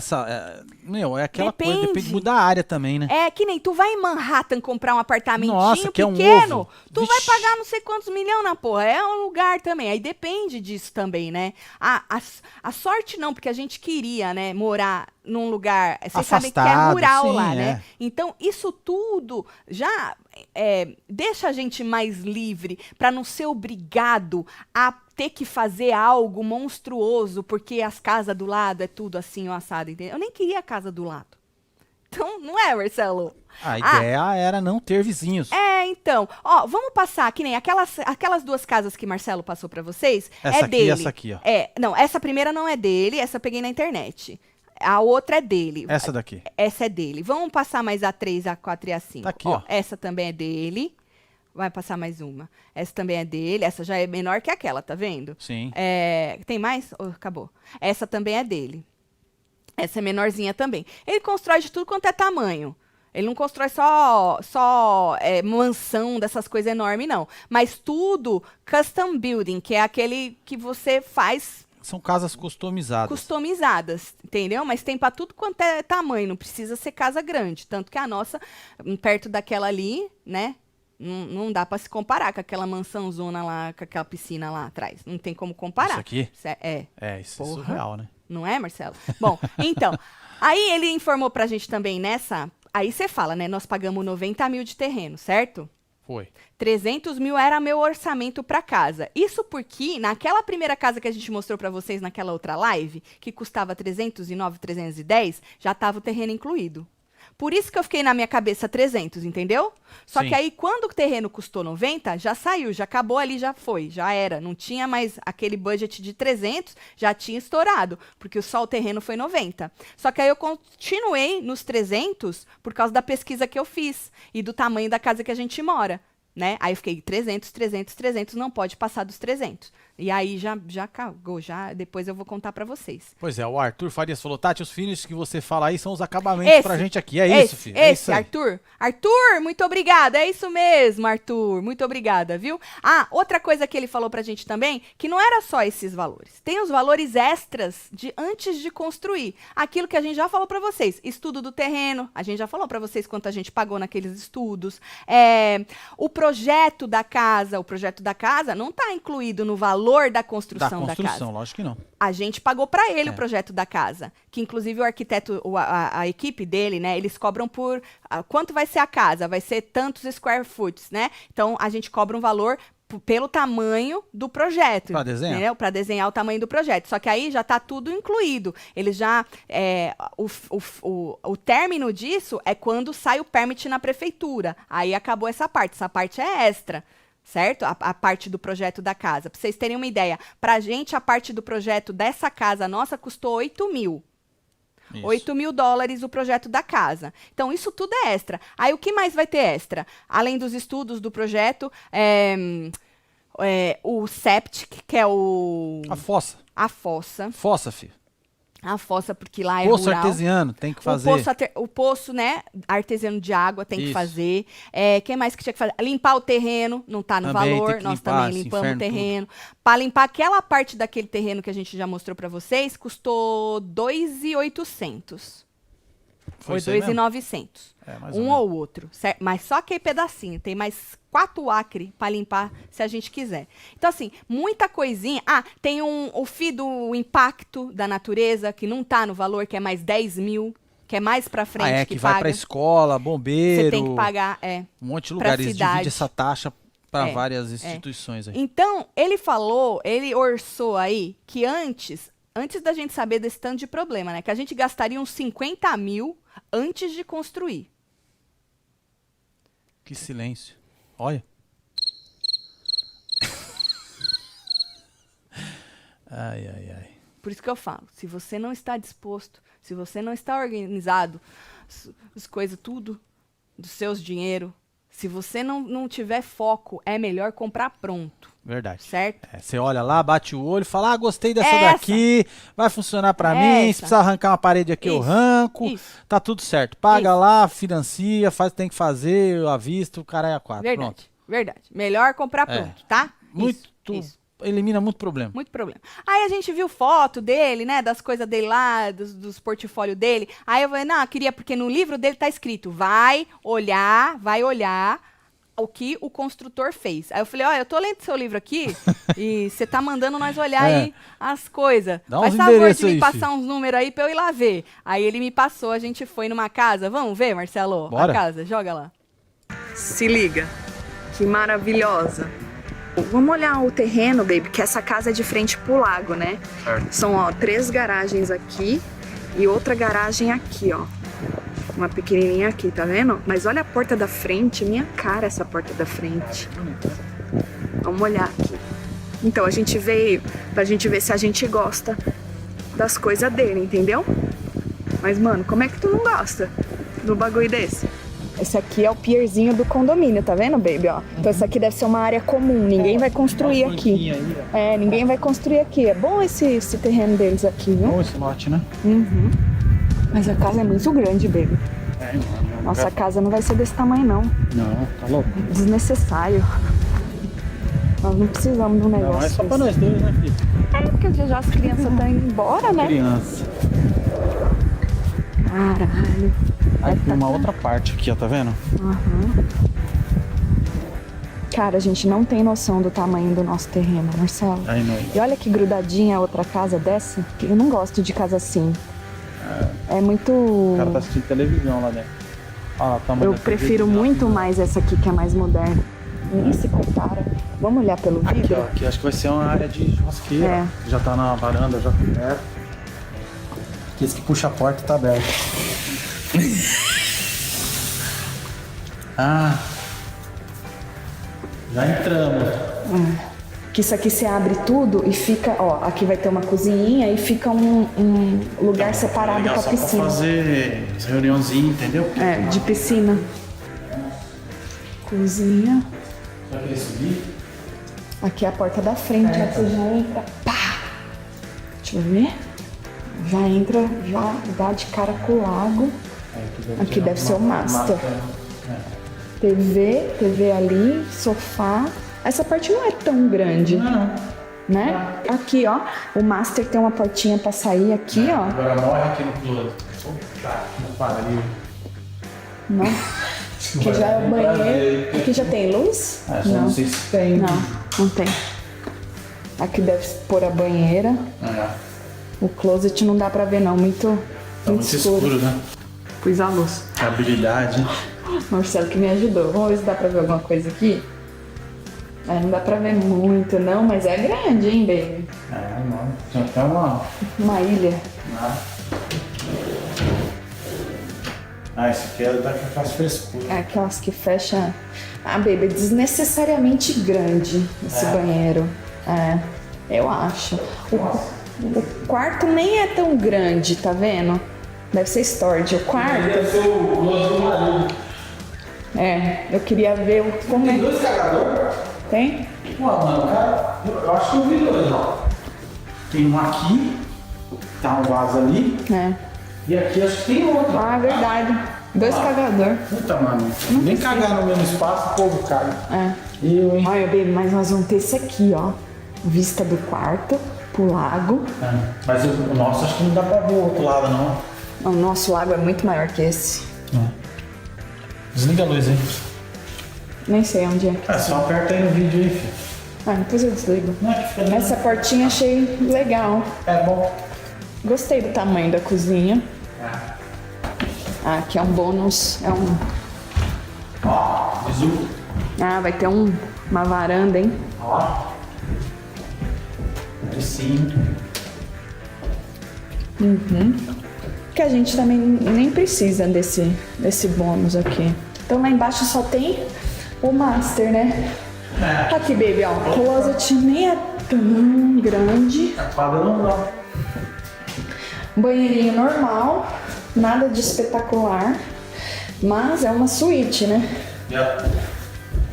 aquela coisa, depende muito da área também, né? É que nem tu vai em Manhattan comprar um apartamentinho pequeno, é um ovo. Tu Vixe. vai pagar não sei quantos milhões na porra, é um lugar também, aí depende disso também, né? A sorte não, porque a gente queria, né, morar num lugar, vocês sabem que é rural lá, né? Então, isso tudo já deixa a gente mais livre para não ser obrigado a ter que fazer algo monstruoso, porque as casas do lado é tudo assim, o assado, entendeu? Eu nem queria a casa do lado. Então, não é, Marcelo? A ideia era não ter vizinhos. Então. Ó, vamos passar, que nem aquelas duas casas que Marcelo passou para vocês, essa aqui dele. E essa aqui, ó. Não, essa primeira não é dele, essa eu peguei na internet. a outra é dele. Essa daqui. Essa é dele. Vamos passar mais a 3, a 4 e a 5. Tá aqui, ó. Essa também é dele. Vai passar mais uma. Essa também é dele. Essa já é menor que aquela, tá vendo? Sim. Tem mais? Acabou. Essa também é dele. Essa é menorzinha também. Ele constrói de tudo quanto é tamanho. Ele não constrói só mansão dessas coisas enormes, não. Mas tudo custom building, que é aquele que você faz... São casas customizadas. Customizadas, entendeu? Mas tem para tudo quanto é tamanho. Não precisa ser casa grande. Tanto que a nossa, perto daquela ali, né? Não dá para se comparar com aquela mansãozona lá, com aquela piscina lá atrás. Não tem como comparar. Isso aqui? Porra. Isso é surreal, né? Não é, Marcelo? Bom, então, aí ele informou pra gente também nessa... Aí você fala, né? Nós pagamos 90 mil de terreno, certo? Foi. 300 mil era meu orçamento para casa. Isso porque naquela primeira casa que a gente mostrou para vocês naquela outra live, que custava 309, 310, já estava o terreno incluído. Por isso que eu fiquei na minha cabeça 300, entendeu? Só Sim. que aí, quando o terreno custou 90, já saiu, já acabou ali, já foi, já era. Não tinha mais aquele budget de 300, já tinha estourado, porque só o terreno foi 90. Só que aí eu continuei nos 300 por causa da pesquisa que eu fiz e do tamanho da casa que a gente mora, né? Aí eu fiquei 300, 300, 300, não pode passar dos 300. E aí já cagou, depois eu vou contar pra vocês. Pois é, o Arthur Farias falou, Tati, os finishes que você fala aí são os acabamentos pra gente aqui. É isso, filho. É isso aí. Arthur. Arthur, muito obrigada. É isso mesmo, Arthur. Muito obrigada, viu? Ah, outra coisa que ele falou pra gente também, que não era só esses valores. Tem os valores extras de antes de construir. Aquilo que a gente já falou pra vocês. Estudo do terreno. A gente já falou pra vocês quanto a gente pagou naqueles estudos. O projeto da casa. O projeto da casa não tá incluído no valor da construção da casa. Lógico que não. A gente pagou para ele o projeto da casa, que inclusive o arquiteto, a equipe dele, né, eles cobram por quanto vai ser a casa, vai ser tantos square foots, né? Então a gente cobra um valor pelo tamanho do projeto. Para desenhar? Para desenhar o tamanho do projeto. Só que aí já está tudo incluído. Ele já o término disso é quando sai o permit na prefeitura. Aí acabou essa parte. Essa parte é extra. Certo? A parte do projeto da casa. Para vocês terem uma ideia, pra gente a parte do projeto dessa casa nossa custou 8 mil. Isso. 8 mil dólares o projeto da casa. Então, isso tudo é extra. Aí, o que mais vai ter extra? Além dos estudos do projeto, o septic, que é o... A fossa. A fossa. Fossa, filho. A fossa, porque lá é poço rural. Artesiano, tem que fazer. O poço, né, artesiano de água tem que fazer. Quem mais que tinha que fazer? Limpar o terreno, não está no também valor. Nós também limpamos o terreno. Para limpar aquela parte daquele terreno que a gente já mostrou para vocês, custou 2.800. Foi 2.900. Um ou outro. Certo? Mas só aquele pedacinho. Tem mais 4 acres para limpar, se a gente quiser. Então, assim, muita coisinha. Ah, tem o FII do impacto da natureza, que não tá no valor, que é mais 10 mil, que é mais para frente que vai para escola, bombeiro. Você tem que pagar, um monte de lugares. Divide essa taxa para várias instituições aí. Então, ele orçou aí que antes da gente saber desse tanto de problema, né? Que a gente gastaria uns 50 mil antes de construir. Que silêncio. Olha. Ai. Por isso que eu falo, se você não está disposto, se você não está organizado, as coisas tudo, dos seus dinheiro, se você não tiver foco, é melhor comprar pronto. Verdade. Certo? Você olha lá, bate o olho, fala, gostei dessa daqui, vai funcionar pra mim, se precisar arrancar uma parede aqui, eu arranco, tá tudo certo. Paga lá, financia, tem que fazer, à vista, o cara é a 4. Verdade. Melhor comprar pronto, tá? Isso. Elimina muito problema. Muito problema. Aí a gente viu foto dele, né, das coisas dele lá, dos portfólios dele. Aí eu falei, não, eu queria, porque no livro dele tá escrito, vai olhar o que o construtor fez. Aí eu falei, eu tô lendo seu livro aqui e você tá mandando nós olhar aí as coisas. Faz favor de me passar uns números aí pra eu ir lá ver. Aí ele me passou, a gente foi numa casa. Vamos ver, Marcelo? Bora. A casa, joga lá. Se liga, que maravilhosa. Vamos olhar o terreno, baby, que essa casa é de frente pro lago, né? São, 3 garagens aqui e outra garagem aqui, ó. Uma pequenininha aqui, tá vendo? Mas olha a porta da frente, minha cara essa porta da frente. Vamos olhar aqui. Então, a gente veio pra gente ver se a gente gosta das coisas dele, entendeu? Mas, mano, como é que tu não gosta do bagulho desse? Esse aqui é o pierzinho do condomínio, tá vendo, baby? Ó. Então essa aqui deve ser uma área comum, ninguém vai construir aqui. É, ninguém vai construir aqui. É bom esse terreno deles aqui, viu? Bom esse lote, né? Uhum. Mas a casa é muito grande, baby. É, mano. Nossa casa não vai ser desse tamanho, não. Não, tá louco? Desnecessário. Nós não precisamos de um negócio. Não, é só pra nós dois, né, filho? É, porque já as crianças estão indo embora, né? Criança. Caralho. Aí tem uma outra parte aqui, ó, tá vendo? Uhum. Cara, a gente não tem noção do tamanho do nosso terreno, Marcelo. Aí não. E olha que grudadinha a outra casa dessa. Eu não gosto de casa assim. É muito... O cara tá assistindo televisão lá dentro. Ah, Eu prefiro muito mais essa aqui, que é mais moderna. Nem se compara. Vamos olhar pelo Aqui, vidro? ó, aqui acho que vai ser uma área de churrasqueira. É. Já tá na varanda, já tá aberto. Aqui esse que puxa a porta tá aberto. Ah, já entramos. Que isso aqui você abre tudo e fica, ó, aqui vai ter uma cozinhinha e fica um lugar separado pra piscina. Pra fazer reuniãozinha, entendeu? É, de piscina. Cozinha. Já queria subir? Aqui é a porta da frente, ó, você já entra, pá! Deixa eu ver. Já entra, já dá de cara com o lago. Aqui deve ser o master. TV ali, sofá. Essa parte não é tão grande, né? Aqui, ó, o master tem uma portinha pra sair aqui, ó. Agora morre aqui no closet. Opa, não pariu. Não. Aqui já é o banheiro. Aqui já tem luz? Não sei se tem. Não tem. Aqui deve pôr a banheira. O closet não dá pra ver não, muito escuro, né? Pus a luz. Habilidade. Marcelo que me ajudou. Vamos ver se dá pra ver alguma coisa aqui. Não dá pra ver muito não, mas é grande, hein, baby? Não. Já tem uma ilha. Esse aqui é da que faz frescura. É aquelas que fecham. Baby, é desnecessariamente grande esse banheiro. Eu acho. O quarto nem é tão grande, tá vendo? Deve ser storage. O quarto. Deve ser o closet do marido. Eu queria ver como Tem 2 carregadores? Tem? Pô, mano, cara, eu acho que eu vi 2, ó. Tem um aqui, tá um vaso ali. E aqui acho que tem outro. Verdade. 2 carregadores. Puta, mano. Nem cagar no mesmo espaço, o povo caga. Eu, hein? Olha, baby, mas nós vamos ter esse aqui, ó. Vista do quarto pro lago. Mas o nosso acho que não dá pra ver o outro lado, não. O nosso lago é muito maior que esse. Desliga a luz aí. Nem sei onde é. Só aperta aí no vídeo aí, filho. Depois eu desligo. Não, que fica Essa portinha achei legal. É bom. Gostei do tamanho da cozinha. Aqui é um bônus. Visu. Vai ter uma varanda, hein? Sim. Que a gente também nem precisa desse bônus aqui. Então lá embaixo só tem o master, né? Aqui, baby, ó. O closet nem é tão grande. Padrão não. Banheirinho normal, nada de espetacular. Mas é uma suíte, né?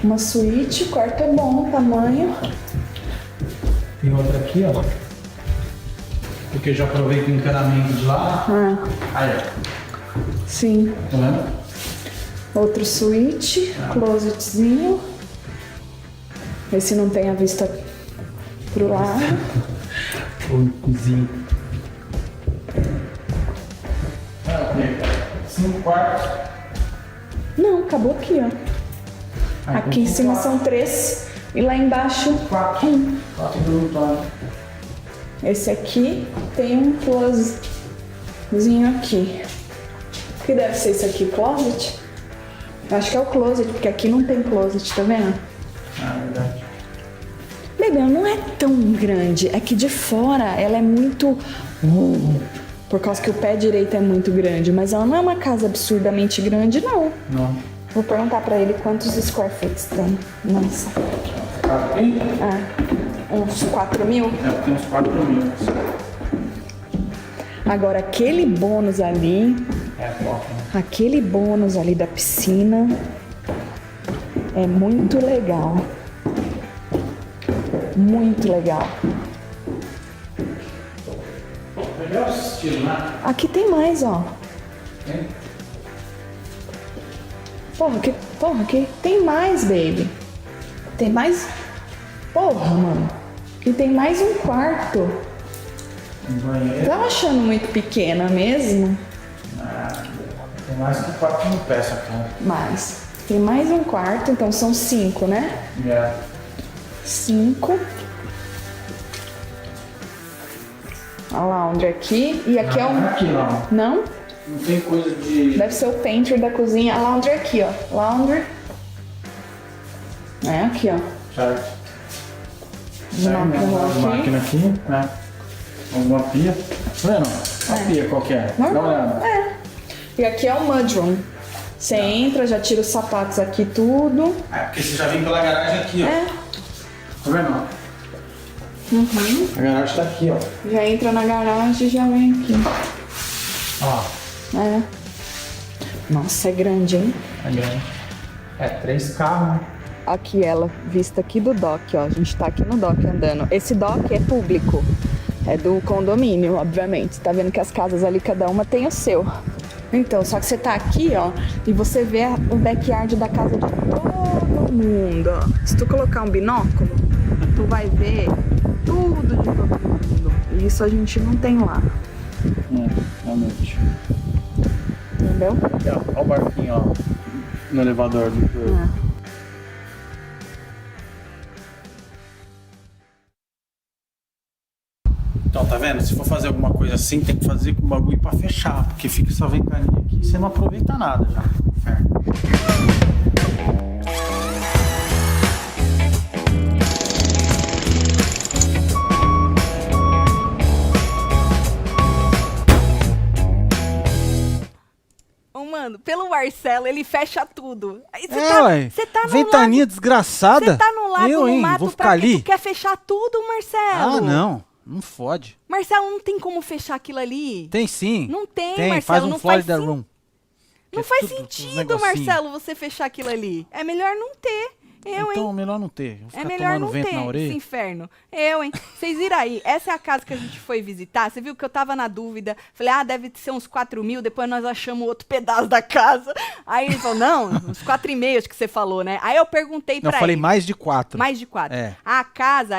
Uma suíte, o quarto é bom, tamanho. Tem outra aqui, ó. Porque eu já aproveito o encanamento de lá. Aí, ó. Sim. Tá vendo? Outro suíte, closetzinho. Esse não tem a vista pro lado. Cozinha. 5 quartos. Não, acabou aqui, ó. Aqui em cima são 3 e lá embaixo 1. 4 dormitórios. Esse aqui tem um closetzinho aqui. O que deve ser isso aqui? Closet? Eu acho que é o closet, porque aqui não tem closet, tá vendo? Verdade. Bebê, não é tão grande. É que de fora ela é muito... por causa que o pé direito é muito grande. Mas ela não é uma casa absurdamente grande, não. Não. Vou perguntar pra ele quantos square feet tem. Nossa. Uns 4 mil? Tem uns 4 mil. Agora, aquele bônus ali... Aquele bônus ali da piscina é muito legal. Muito legal. Legal esse estilo, né? Aqui tem mais, ó. Porra, aqui tem mais, baby. Tem mais... Porra, mano. Aqui tem mais um quarto. Tava achando muito pequena mesmo? Tem mais que 4 mil peças aqui. Mais. Tem mais um quarto, então são 5, né? 5. A laundry aqui. E aqui é um... Aqui não. Não? Não tem coisa de... Deve ser o pantry da cozinha. A laundry aqui, ó. Laundry. É aqui, ó. Certo. Máquina aqui, né? Alguma pia. Tá vendo? A pia qual que é? Normal. Dá uma olhada. É. E aqui é o mudroom. Você entra, já tira os sapatos aqui, tudo. É, porque você já vem pela garagem aqui, ó. É. Tá vendo? A garagem tá aqui, ó. Já entra na garagem e já vem aqui. Ó. É. Nossa, é grande, hein? É grande. É 3 carros, né? Aqui ela, vista aqui do dock, ó. A gente tá aqui no dock andando. Esse dock é público. É do condomínio, obviamente. Você tá vendo que as casas ali, cada uma tem o seu. Então, só que você tá aqui, ó, e você vê o backyard da casa de todo mundo, ó. Se tu colocar um binóculo, tu vai ver tudo de todo mundo. E isso a gente não tem lá. Realmente. Entendeu? Olha o barquinho, ó. No elevador do... Então, tá vendo? Se for fazer alguma coisa assim, tem que fazer com o bagulho pra fechar, porque fica essa ventania aqui e você não aproveita nada já. Inferno. Mano, pelo Marcelo, ele fecha tudo. Aí Você tá no ventania lago, desgraçada. Você tá no lago, no mato, vou ficar ali. Tu quer fechar tudo, Marcelo? Ah, não. Não fode. Marcelo, não tem como fechar aquilo ali. Tem sim. Não tem, Marcelo. Faz um Florida Room. Não faz sentido, Marcelo, você fechar aquilo ali. É melhor não ter. Então, melhor não ter. Vou ficar melhor tomando não vento ter na orelha. esse inferno. Vocês viram aí? Essa é a casa que a gente foi visitar. Você viu que eu tava na dúvida. Falei, deve ser uns 4 mil. Depois nós achamos outro pedaço da casa. Aí ele falou, não, uns 4,5 acho que você falou, né? Aí eu perguntei pra ele. Eu falei mais de 4. Mais de 4. É.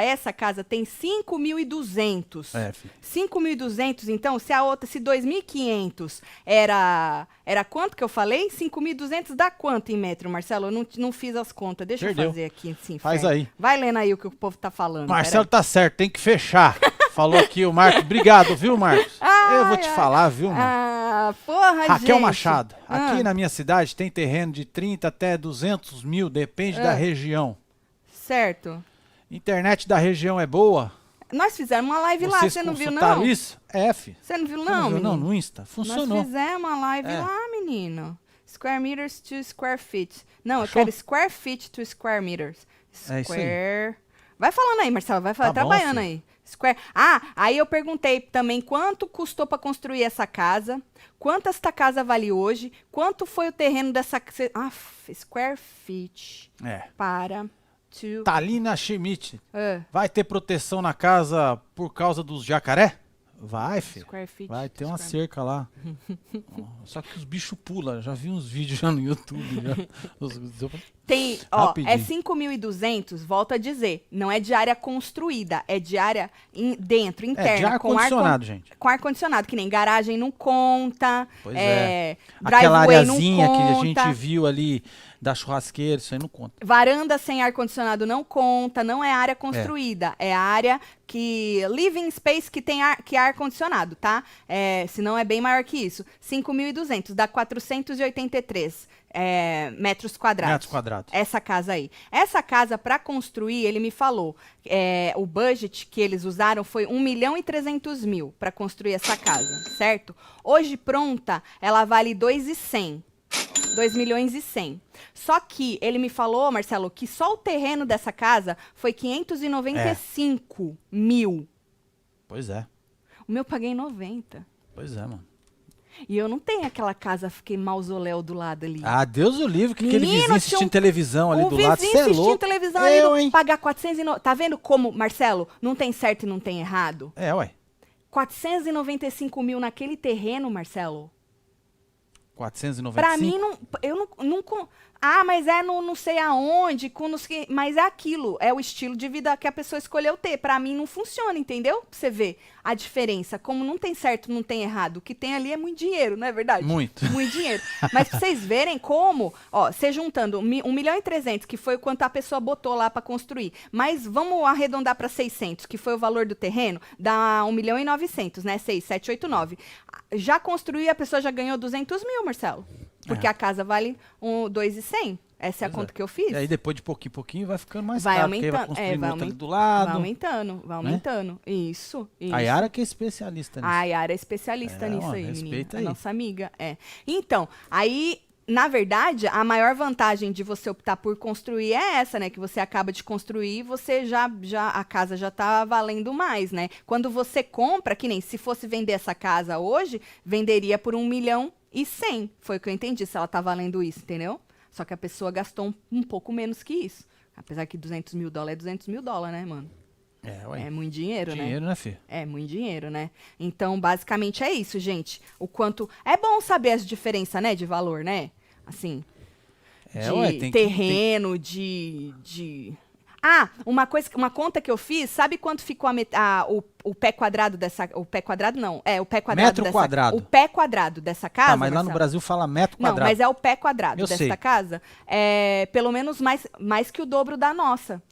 Essa casa tem 5.200. É, filho. 5.200, então, se 2.500 era quanto que eu falei? 5.200 dá quanto em metro, Marcelo? Eu não fiz as contas. Deixa eu fazer aqui, assim. Faz aí. Vai lendo aí o que o povo tá falando. Marcelo tá certo, tem que fechar. Falou aqui o Marcos. Obrigado, viu, Marcos? Eu vou te falar, viu, mano? Porra, Raquel gente. Machado. Aqui na minha cidade tem terreno de 30 até 200 mil, depende da região. Certo. Internet da região é boa? Nós fizemos uma live lá, você não viu, não? Isso? F. Você não viu, não, menino? Não, no Insta. Funcionou. Nós fizemos uma live lá, menino. Square meters to square feet. Não, eu quero square feet to square meters. Square... isso aí. Vai falando aí, Marcelo, vai trabalhando aí. Square... aí eu perguntei também quanto custou para construir essa casa, quanto esta casa vale hoje, quanto foi o terreno dessa... square feet. Para... Talina Schmidt. Vai ter proteção na casa por causa dos jacaré? Vai, filho. Vai ter uma cerca lá. Só que os bichos pulam. Já vi uns vídeos já no YouTube. Tem, é 5.200, volto a dizer. Não é de área construída, é de área dentro, interna. De ar-condicionado, gente. Com ar-condicionado, que nem garagem não conta. Pois driveway aquela areazinha não conta. que a gente viu ali da churrasqueira, isso aí não conta. Varanda sem ar-condicionado não conta, não é área construída. É área que... living space que tem ar-condicionado, tá? Senão é bem maior que isso. 5.200, dá 483 metros quadrados. Essa casa aí. Essa casa, para construir, ele me falou, o budget que eles usaram foi 1.300.000 para construir essa casa, certo? Hoje pronta, ela vale 2.100. 2.100.000. Só que ele me falou, Marcelo, que só o terreno dessa casa foi 595 mil. Pois é. O meu eu paguei 90. Pois é, mano. E eu não tenho aquela casa, fiquei mausoléu do lado ali. Ah, Deus o livre, que aquele Menino, vizinho assistindo televisão ali do lado, vizinho você é assistindo louco. televisão ali, pagar 490. Tá vendo como, Marcelo, não tem certo e não tem errado? É, ué. 495 mil naquele terreno, Marcelo. 495? Pra mim, eu não ah, mas é no não sei aonde, mas é aquilo, é o estilo de vida que a pessoa escolheu ter. Pra mim não funciona, entendeu? Pra você ver a diferença. Como não tem certo, não tem errado. O que tem ali é muito dinheiro, não é verdade? Muito. Muito dinheiro. Mas pra vocês verem como, ó, você juntando 1.300.000, que foi quanto a pessoa botou lá pra construir, mas vamos arredondar pra 600, que foi o valor do terreno, dá 1.900.000, né? 6, 7, 8, 9. Já construí, a pessoa já ganhou 200 mil, Marcelo. Porque a casa vale 2.100. Essa é a conta que eu fiz. E aí depois de pouquinho em pouquinho vai ficando mais vai caro. aumentando, Vai construindo outra ali do lado. Vai aumentando. Né? Isso. A Yara que é especialista nisso. A Yara é especialista nisso aí, menina. Aí. A nossa amiga, Então, aí, na verdade, a maior vantagem de você optar por construir é essa, né? Que você acaba de construir e você a casa já tá valendo mais, né? Quando você compra, que nem se fosse vender essa casa hoje, venderia por 1.100.000. Foi o que eu entendi, se ela tá valendo isso, entendeu? Só que a pessoa gastou um pouco menos que isso. Apesar que 200 mil dólares é 200 mil dólares, né, mano? É muito dinheiro, né? Dinheiro, né, filho? É muito dinheiro, né? Então, basicamente é isso, gente. O quanto... É bom saber as diferenças, né, de valor, né? Assim, terreno, de... Ah, uma conta que eu fiz, sabe quanto ficou o pé quadrado dessa... O pé quadrado não, o pé quadrado metro quadrado. O pé quadrado dessa casa, Tá, mas lá no Brasil fala metro quadrado. Não, mas é o pé quadrado dessa casa. É pelo menos mais que o dobro da nossa.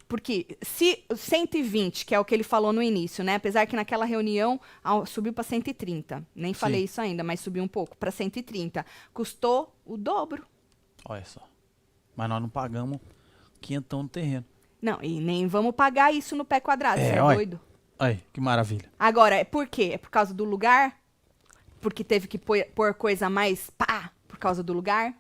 Porque se 120, que é o que ele falou no início, né? Apesar que naquela reunião subiu para 130. Nem falei isso ainda, mas subiu um pouco para 130. Custou o dobro. Olha só. Mas nós não pagamos 500 no terreno. Não, e nem vamos pagar isso no pé quadrado, você é doido? Olha, que maravilha. Agora, por quê? É por causa do lugar? Porque teve que pôr coisa mais por causa do lugar?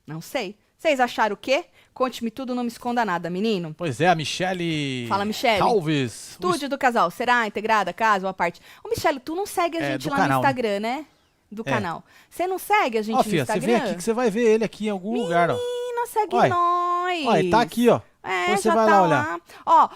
Não sei. Vocês acharam o quê? Conte-me tudo, não me esconda nada, menino. Pois é, a Michele... Fala, Michele. Alves. Estúdio do casal, será integrada, casa ou a parte? Ô, Michele, tu não segue a gente lá canal, no Instagram, né? Do canal. Você não segue a gente no Instagram? Você vem aqui que você vai ver ele aqui em algum lugar, ó. Menina, segue nós. Olha, tá aqui, ó. Depois você vai lá olhar. Ó,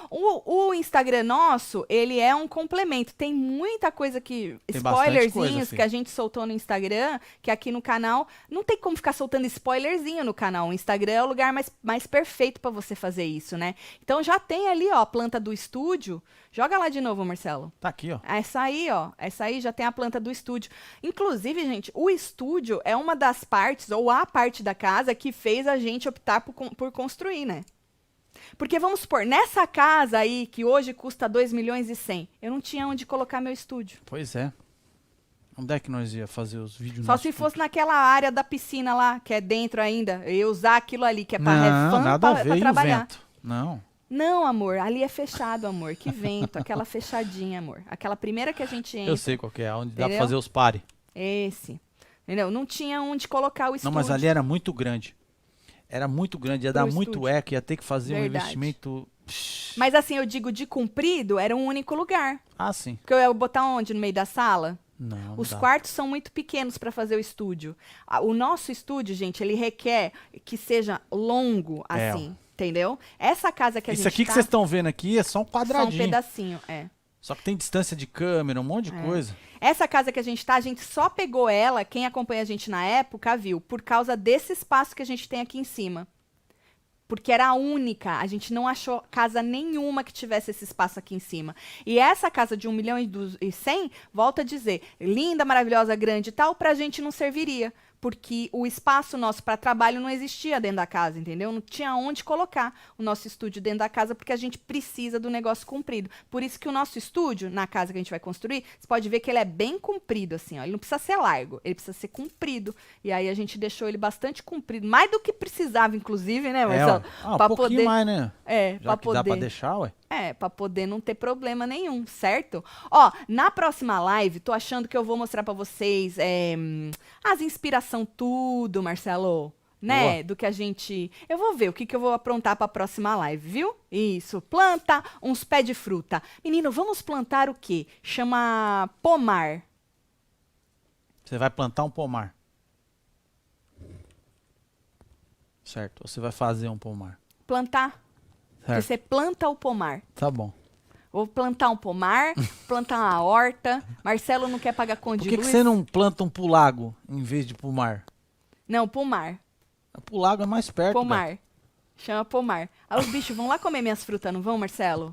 o Instagram nosso, ele é um complemento. Tem muita coisa que... spoilerzinhos que a gente soltou no Instagram, que aqui no canal... Não tem como ficar soltando spoilerzinho no canal. O Instagram é o lugar mais perfeito pra você fazer isso, né? Então já tem ali, ó, a planta do estúdio. Joga lá de novo, Marcelo. Tá aqui, ó. Essa aí, ó. Essa aí já tem a planta do estúdio. Inclusive, gente, o estúdio é uma das partes, ou a parte da casa, que fez a gente optar por construir, né? Porque vamos supor, nessa casa aí, que hoje custa 2.100.000, eu não tinha onde colocar meu estúdio. Pois é. Onde é que nós ia fazer os vídeos? Só se fosse naquela área da piscina lá, que é dentro ainda. Eu ia usar aquilo ali, que é pra nada a ver, pra trabalhar. O vento. Não. Não, amor, ali é fechado, amor. Que vento, aquela fechadinha, amor. Aquela primeira que a gente entra. Eu sei qual que é, onde dá pra fazer os pares. Esse. Entendeu? Não tinha onde colocar o estúdio. Não, mas ali era muito grande. Era muito grande, ia dar muito eco, ia ter que fazer um investimento... Mas assim, eu digo de comprido, era um único lugar. Ah, sim. Porque eu ia botar onde? No meio da sala? Não, Os quartos são muito pequenos para fazer o estúdio. O nosso estúdio, gente, ele requer que seja longo, assim, entendeu? Essa casa que a gente Isso aqui que vocês estão vendo aqui é só um quadradinho. Só um pedacinho, Só que tem distância de câmera, um monte de coisa. Essa casa que a gente só pegou ela, quem acompanha a gente na época viu, por causa desse espaço que a gente tem aqui em cima. Porque era a única, a gente não achou casa nenhuma que tivesse esse espaço aqui em cima. E essa casa de 1.100.000, volto a dizer, linda, maravilhosa, grande e tal, pra gente não serviria. Porque o espaço nosso para trabalho não existia dentro da casa, entendeu? Não tinha onde colocar o nosso estúdio dentro da casa, porque a gente precisa do negócio comprido. Por isso que o nosso estúdio, na casa que a gente vai construir, você pode ver que ele é bem comprido, assim, ó. Ele não precisa ser largo, ele precisa ser comprido. E aí a gente deixou ele bastante comprido, mais do que precisava, inclusive, né, Marcelo? Um pouquinho mais, né? Já que dá pra deixar, ué. Pra poder não ter problema nenhum, certo? Ó, na próxima live, tô achando que eu vou mostrar pra vocês as inspiração tudo, Marcelo, né? Boa. Do que a gente... Eu vou ver o que eu vou aprontar pra próxima live, viu? Isso, planta uns pés de fruta. Menino, vamos plantar o quê? Chama pomar. Você vai plantar um pomar. Certo. Você vai fazer um pomar. Plantar. Certo. Você planta o pomar. Tá bom. Vou plantar um pomar, plantar uma horta. Marcelo não quer pagar conta de Por que luz. você não planta um pro lago em vez de pro mar? Não, pomar. Pro lago é mais perto. Pomar. Beto. Chama pomar. Aí os bichos vão lá comer minhas frutas, não vão, Marcelo?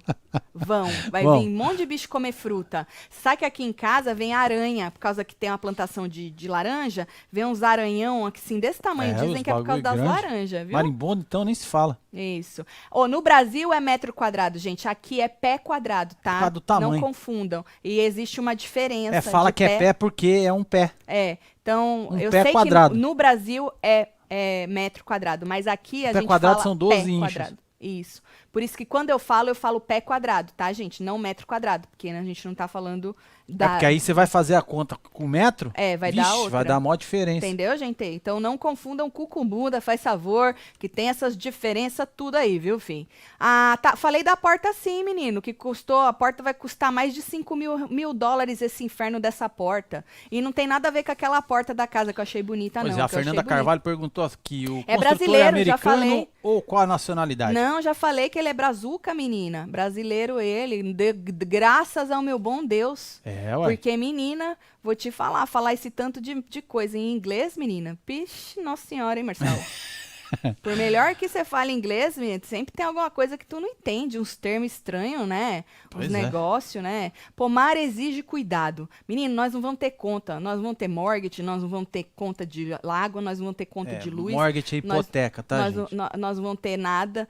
Vão. Vai Vão. vir um monte de bicho comer fruta. Sabe que aqui em casa vem aranha, por causa que tem uma plantação de laranja, vem uns aranhão assim desse tamanho. Dizem os que é por causa das bagulho grande. laranjas, viu? Marimbondo, então, nem se fala. Isso. No Brasil é metro quadrado, gente. Aqui é pé quadrado, tá? Por causa do tamanho. Não confundam. E existe uma diferença. Fala de que é pé porque é um pé. Então, eu pé sei quadrado. que no Brasil é metro quadrado, mas aqui a Pé gente quadrado fala são 12 pé inches. quadrado. Isso. Por isso que quando eu falo pé quadrado, tá, gente? Não metro quadrado, porque a gente não tá falando da... Porque aí você vai fazer a conta com metro, vai vixe, dar outra. vai dar a maior diferença. Entendeu, gente? Então não confundam cu com bunda, faz favor, que tem essas diferenças tudo aí, viu, filho? Falei da porta sim, menino, que a porta vai custar mais de 5 mil dólares esse inferno dessa porta. E não tem nada a ver com aquela porta da casa que eu achei bonita, Pois não. a Fernanda Carvalho perguntou aqui, o construtor brasileiro, já americano falei. ou qual a nacionalidade? Não, já falei que ele é brazuca, menina. Brasileiro ele, graças ao meu bom Deus. Ué. Porque, menina, vou te falar esse tanto de coisa em inglês, menina. Pixe, nossa senhora, hein, Marcelo? Por melhor que você fale inglês, menina, sempre tem alguma coisa que tu não entende, uns termos estranhos, né? Pois Os negócios, né? Pomar exige cuidado. Menino, nós não vamos ter conta, nós vamos ter mortgage, nós não vamos ter conta de água, nós não vamos ter conta de luz. Mortgage é hipoteca, tá, gente? Nós não vamos ter nada,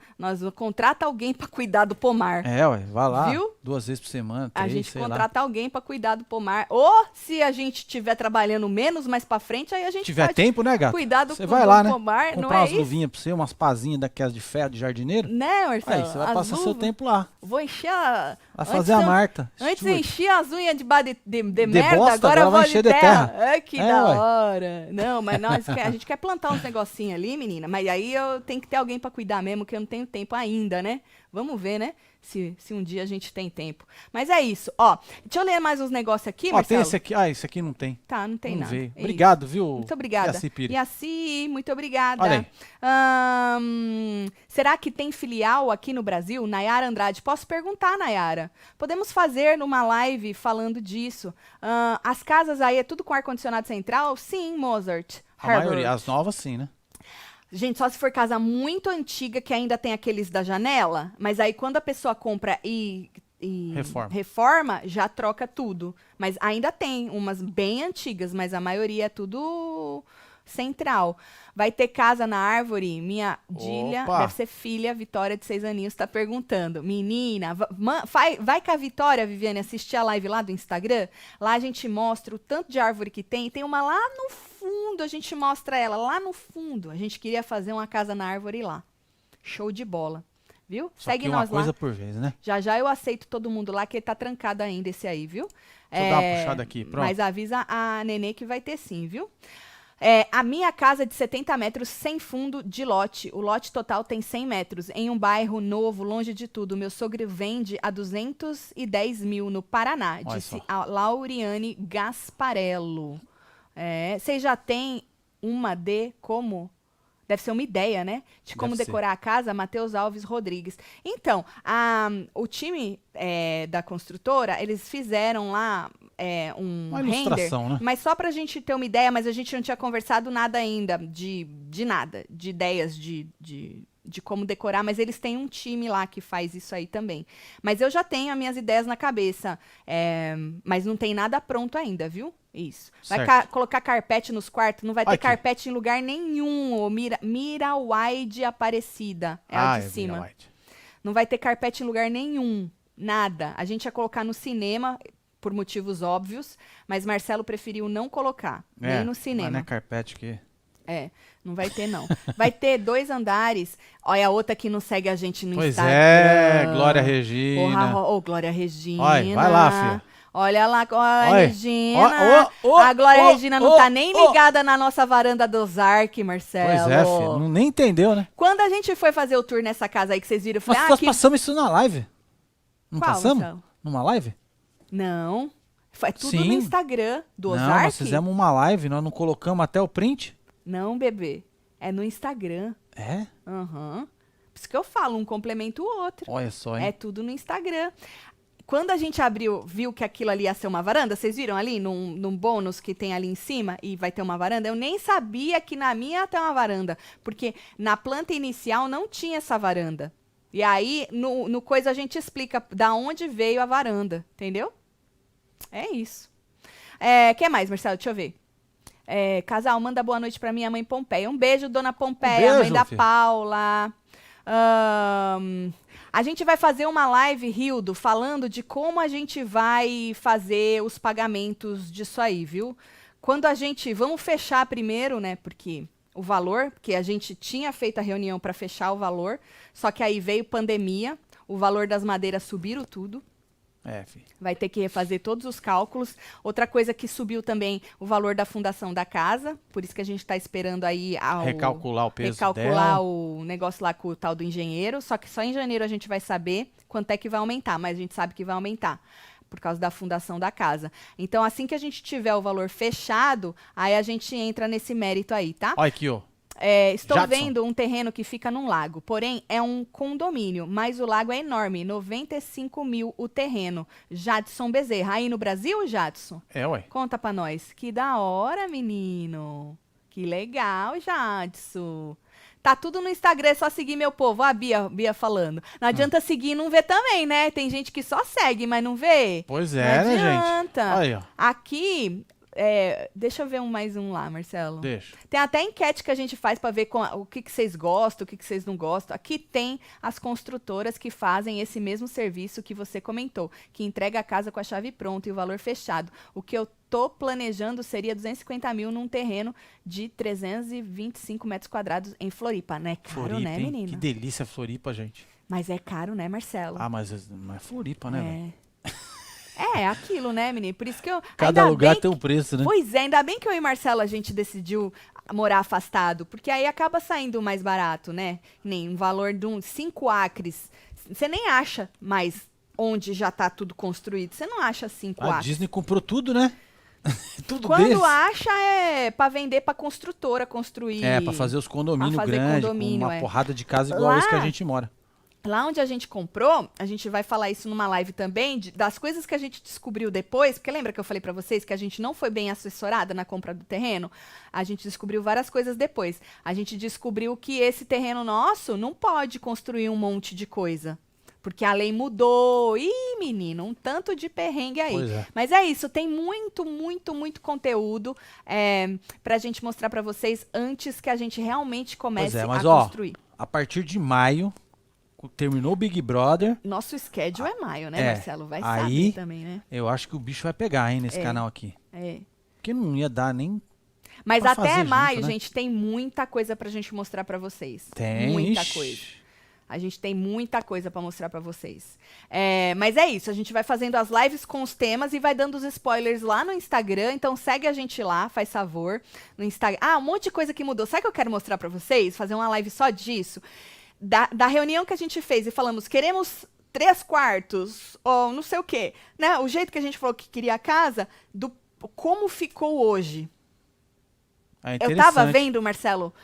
contrata alguém pra cuidar do pomar. Ué, vai lá, viu? 2 vezes por semana, 3, A gente sei lá. contrata alguém pra cuidar do pomar. Ou se a gente estiver trabalhando menos mais pra frente, aí a gente tiver pode tempo, né, gato? cuidar do Você vai lá, né? pomar. Comprar Não é umas isso? luvinhas pra você, umas pazinhas daquelas de ferro de jardineiro. Né, Marcelo? Aí você vai As passar seu luvas, tempo lá. Vou encher a... Vai fazer a Marta. Antes Stewart. enchia as unhas de merda, bosta, agora eu vai vou encher de de terra. terra. Ai, que da ué. hora. Não, mas a gente quer plantar uns negocinhos ali, menina. Mas aí eu tenho que ter alguém pra cuidar mesmo, que eu não tenho tempo ainda, né? Vamos ver, né? Se um dia a gente tem tempo. Mas é isso, ó. Deixa eu ler mais uns negócios aqui, Marcelo. Tem esse aqui. Esse aqui não tem. Tá, não tem Não nada. veio. É Obrigado, isso. viu? Muito obrigada. Yaci Pires. Yaci, muito obrigada. Olha aí. Será que tem filial aqui no Brasil? Nayara Andrade. Posso perguntar, Nayara? Podemos fazer numa live falando disso. As casas aí é tudo com ar-condicionado central? Sim, Mozart. A maioria, as novas sim, né? Gente, só se for casa muito antiga que ainda tem aqueles da janela, mas aí quando a pessoa compra e reforma, já troca tudo. Mas ainda tem umas bem antigas, mas a maioria é tudo central. Vai ter casa na árvore? Minha Dília, deve ser filha, Vitória de 6 aninhos, tá perguntando. Menina, vai com a Vitória, Viviane, assistir a live lá do Instagram. Lá a gente mostra o tanto de árvore que tem. Tem uma lá no fundo, a gente mostra ela lá no fundo. A gente queria fazer uma casa na árvore lá. Show de bola. Viu? Só Segue que nós uma coisa lá. por vez, né? Já eu aceito todo mundo lá, que tá trancado ainda esse aí, viu? Deixa eu dar uma puxada aqui, pronto. Mas avisa a Nenê que vai ter sim, viu? A minha casa é de 70 metros, sem fundo de lote. O lote total tem 100 metros, em um bairro novo, longe de tudo. Meu sogro vende a 210 mil no Paraná, Olha disse só. a Lauriane Gasparello. Vocês já têm como... Deve ser uma ideia, né? De como Deve decorar a casa, Matheus Alves Rodrigues. Então, o time da construtora, eles fizeram lá um Uma render, ilustração, né? mas só pra gente ter uma ideia, mas a gente não tinha conversado nada ainda de nada, de ideias de como decorar, mas eles têm um time lá que faz isso aí também. Mas eu já tenho as minhas ideias na cabeça, mas não tem nada pronto ainda, viu? Isso. Vai colocar carpete nos quartos? Não vai ter Aqui. carpete em lugar nenhum. Mira Wide Aparecida. É a de cima. Não vai ter carpete em lugar nenhum. Nada. A gente ia colocar no cinema, por motivos óbvios, mas Marcelo preferiu não colocar. Nem no cinema. Mas não é carpete que... Não vai ter, não. Vai ter 2 andares. Olha, a outra que não segue a gente no Instagram. Pois é, Glória Regina. Glória Regina. Olha, vai lá, filha. Olha lá, a Oi. Regina. A Glória Regina não tá nem ligada na nossa varanda do Zark, Marcelo. Pois é, filho. Nem entendeu, né? Quando a gente foi fazer o tour nessa casa aí que vocês viram, eu falei, Nós passamos isso na live. Não Qual, passamos? Marcelo? Numa live? Não. É tudo no Instagram do Ozark. Não, nós fizemos uma live, nós não colocamos até o print? Não, bebê. É no Instagram. É? Aham. Por isso que eu falo, um complementa o outro. Olha só, hein? É tudo no Instagram. Quando a gente viu que aquilo ali ia ser uma varanda, vocês viram ali num bônus que tem ali em cima e vai ter uma varanda? Eu nem sabia que na minha ia ter uma varanda, porque na planta inicial não tinha essa varanda. E aí, no coisa a gente explica da onde veio a varanda, entendeu? É isso. Que mais, Marcelo? Deixa eu ver. Casal, manda boa noite pra minha mãe Pompeia. Um beijo, dona Pompeia, mãe da Paula. A gente vai fazer uma live, Rildo, falando de como a gente vai fazer os pagamentos disso aí, viu? Vamos fechar primeiro, né? Porque o valor, porque a gente tinha feito a reunião para fechar o valor, só que aí veio pandemia, o valor das madeiras subiram tudo. Filho. Vai ter que refazer todos os cálculos. Outra coisa que subiu também, o valor da fundação da casa. Por isso que a gente está esperando aí recalcular o peso recalcular o negócio lá com o tal do engenheiro. Só que só em janeiro a gente vai saber quanto é que vai aumentar. Mas a gente sabe que vai aumentar por causa da fundação da casa. Então, assim que a gente tiver o valor fechado, aí a gente entra nesse mérito aí, tá? Olha aqui, ó. Estou Jadson. vendo um terreno que fica num lago, porém é um condomínio, mas o lago é enorme, 95 mil o terreno. Jadson Bezerra, aí no Brasil, Jadson? Ué. Conta pra nós. Que da hora, menino. Que legal, Jadson. Tá tudo no Instagram, é só seguir, meu povo. A Bia falando. Não adianta seguir e não ver também, né? Tem gente que só segue, mas não vê. Pois é, né, gente? Não adianta. Aí, ó. Aqui... deixa eu ver mais um lá, Marcelo. Deixa. Tem até enquete que a gente faz para ver o que vocês gostam, o que vocês não gostam. Aqui tem as construtoras que fazem esse mesmo serviço que você comentou, que entrega a casa com a chave pronta e o valor fechado. O que eu tô planejando seria 250 mil num terreno de 325 metros quadrados em Floripa, né? Caro, Floripa, né, menina? Que delícia Floripa, gente. Mas é caro, né, Marcelo? Mas é Floripa, né, velho? Aquilo, né, menino? Por isso que eu... Cada lugar tem um preço, né? Pois é, ainda bem que eu e Marcelo a gente decidiu morar afastado, porque aí acaba saindo mais barato, né? Nem um valor de 5 acres. Você nem acha mais onde já tá tudo construído. Você não acha 5 acres. A Disney comprou tudo, né? Tudo Quando deles. acha é pra vender pra construtora construir. Pra fazer os condomínios grandes, com uma porrada de casa igual esse que a gente mora. Lá onde a gente comprou, a gente vai falar isso numa live também, das coisas que a gente descobriu depois, porque lembra que eu falei pra vocês que a gente não foi bem assessorada na compra do terreno? A gente descobriu várias coisas depois. A gente descobriu que esse terreno nosso não pode construir um monte de coisa. Porque a lei mudou. Ih, menino, um tanto de perrengue aí. Pois é. Mas é isso, tem muito, muito, muito conteúdo pra gente mostrar pra vocês antes que a gente realmente comece a construir. A partir de maio... Terminou o Big Brother. Nosso schedule é maio, né, Marcelo? Vai aí, saber também, né? Eu acho que o bicho vai pegar, hein, nesse canal aqui. Porque não ia dar nem... Mas até maio, junto, né? gente, tem muita coisa pra gente mostrar pra vocês. Tem. Muita coisa. A gente tem muita coisa pra mostrar pra vocês. Mas é isso, a gente vai fazendo as lives com os temas e vai dando os spoilers lá no Instagram. Então segue a gente lá, faz favor. No Instagram. Um monte de coisa que mudou. Sabe o que eu quero mostrar pra vocês? Fazer uma live só disso? Da reunião que a gente fez e falamos, queremos 3 quartos, ou não sei o quê, né? O jeito que a gente falou que queria a casa, como ficou hoje. Eu tava vendo, Marcelo,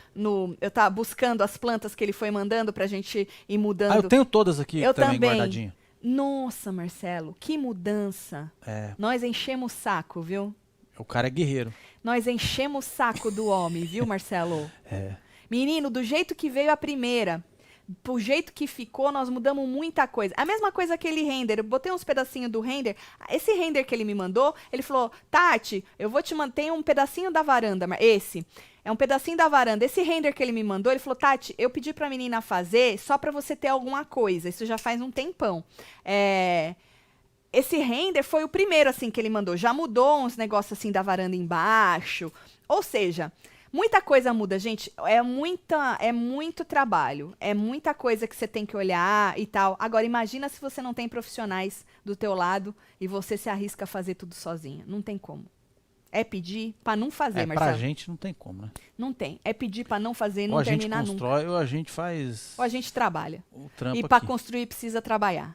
eu tava buscando as plantas que ele foi mandando pra gente ir mudando. Eu tenho todas aqui também guardadinhas. Nossa, Marcelo, que mudança. Nós enchemos o saco, viu? O cara é guerreiro. Nós enchemos o saco do homem, viu, Marcelo? Menino, do jeito que veio a primeira... Pro jeito que ficou, nós mudamos muita coisa. A mesma coisa aquele render. Eu botei uns pedacinhos do render. Esse render que ele me mandou, ele falou, Tati, eu vou te manter um pedacinho da varanda. Esse é um pedacinho da varanda. Esse render que ele me mandou, ele falou, Tati, eu pedi pra menina fazer só pra você ter alguma coisa. Isso já faz um tempão. Esse render foi o primeiro, assim, que ele mandou. Já mudou uns negócios, assim, da varanda embaixo. Ou seja... Muita coisa muda, gente. É muito trabalho. É muita coisa que você tem que olhar e tal. Agora, imagina se você não tem profissionais do teu lado e você se arrisca a fazer tudo sozinha. Não tem como. É pedir pra não fazer, Marcelo. Pra gente não tem como, né? Não tem. É pedir pra não fazer e não terminar nunca. Ou a gente constrói ou a gente faz... Ou a gente trabalha. O trampo e pra aqui. construir precisa trabalhar.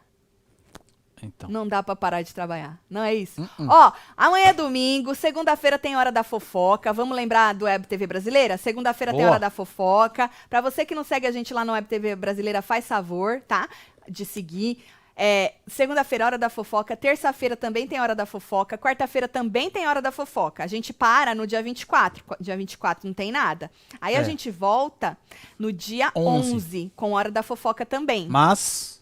Então. Não dá pra parar de trabalhar. Não é isso? Ó, amanhã é domingo, segunda-feira tem Hora da Fofoca. Vamos lembrar do Web TV Brasileira? Segunda-feira tem Hora da Fofoca. Pra você que não segue a gente lá no Web TV Brasileira, faz favor, tá? De seguir. Segunda-feira, Hora da Fofoca. Terça-feira também tem Hora da Fofoca. Quarta-feira também tem Hora da Fofoca. A gente para no dia 24. Dia 24 não tem nada. Aí a gente volta no dia 11 com Hora da Fofoca também. Mas...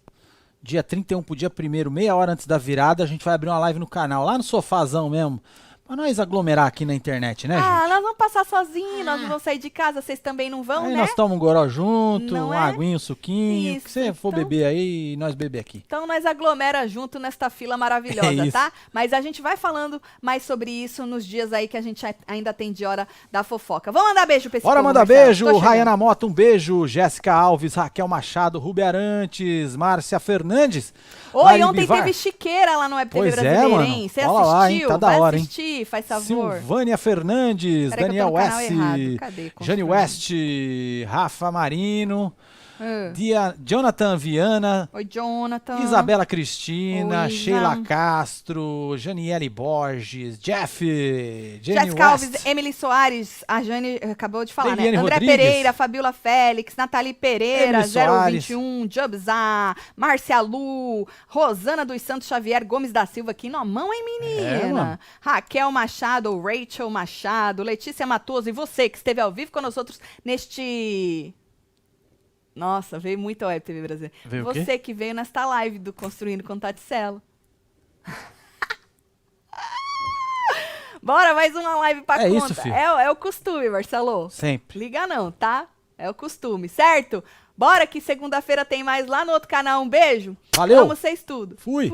dia 31 pro dia 1º, meia hora antes da virada, a gente vai abrir uma live no canal, lá no sofazão mesmo. Pra nós aglomerar aqui na internet, né, gente? Nós vamos passar sozinhos, nós não vamos sair de casa, vocês também não vão, aí né? Nós tomamos um goró junto, Não uma aguinha, um suquinho. Isso, O que você for beber aí, nós beber aqui. Então nós aglomera junto nesta fila maravilhosa, tá? Mas a gente vai falando mais sobre isso nos dias aí que a gente ainda tem de Hora da Fofoca. Vamos mandar beijo pra esse Bora povo, mandar Marcelo. beijo, Rayana Mota, um beijo. Jéssica Alves, Raquel Machado, Rubi Arantes, Márcia Fernandes. Oi, ontem teve Chiqueira lá no Web TV Brasileira, mano. hein? Você assistiu? Lá, hein? Tá da vai hora, assistir, faz favor. Silvânia Fernandes, Peraí, Daniel West, Jane West, Rafa Marino, Jonathan Viana, oi, Jonathan. Isabela Cristina, oi, Sheila Castro, Janiele Borges, Jéssica Alves, Emily Soares, a Jane acabou de falar, Deiliane né? André Rodrigues, Pereira, Fabiola Félix, Nathalie Pereira, Emily Soares, 021, Jobzá, Márcia Lu, Rosana dos Santos Xavier, Gomes da Silva, aqui na mão, hein, menina? Raquel Machado, Rachel Machado, Letícia Matoso e você que esteve ao vivo com nós outros neste... Nossa, veio muito a Web TV Brasil. Você que veio nesta live do Construindo com Taticelo. Bora, mais uma live pra conta. Isso, filho. É o costume, Marcelo. Sempre. Liga não, tá? É o costume, certo? Bora que segunda-feira tem mais lá no outro canal. Um beijo. Valeu. Amo vocês tudo. Fui.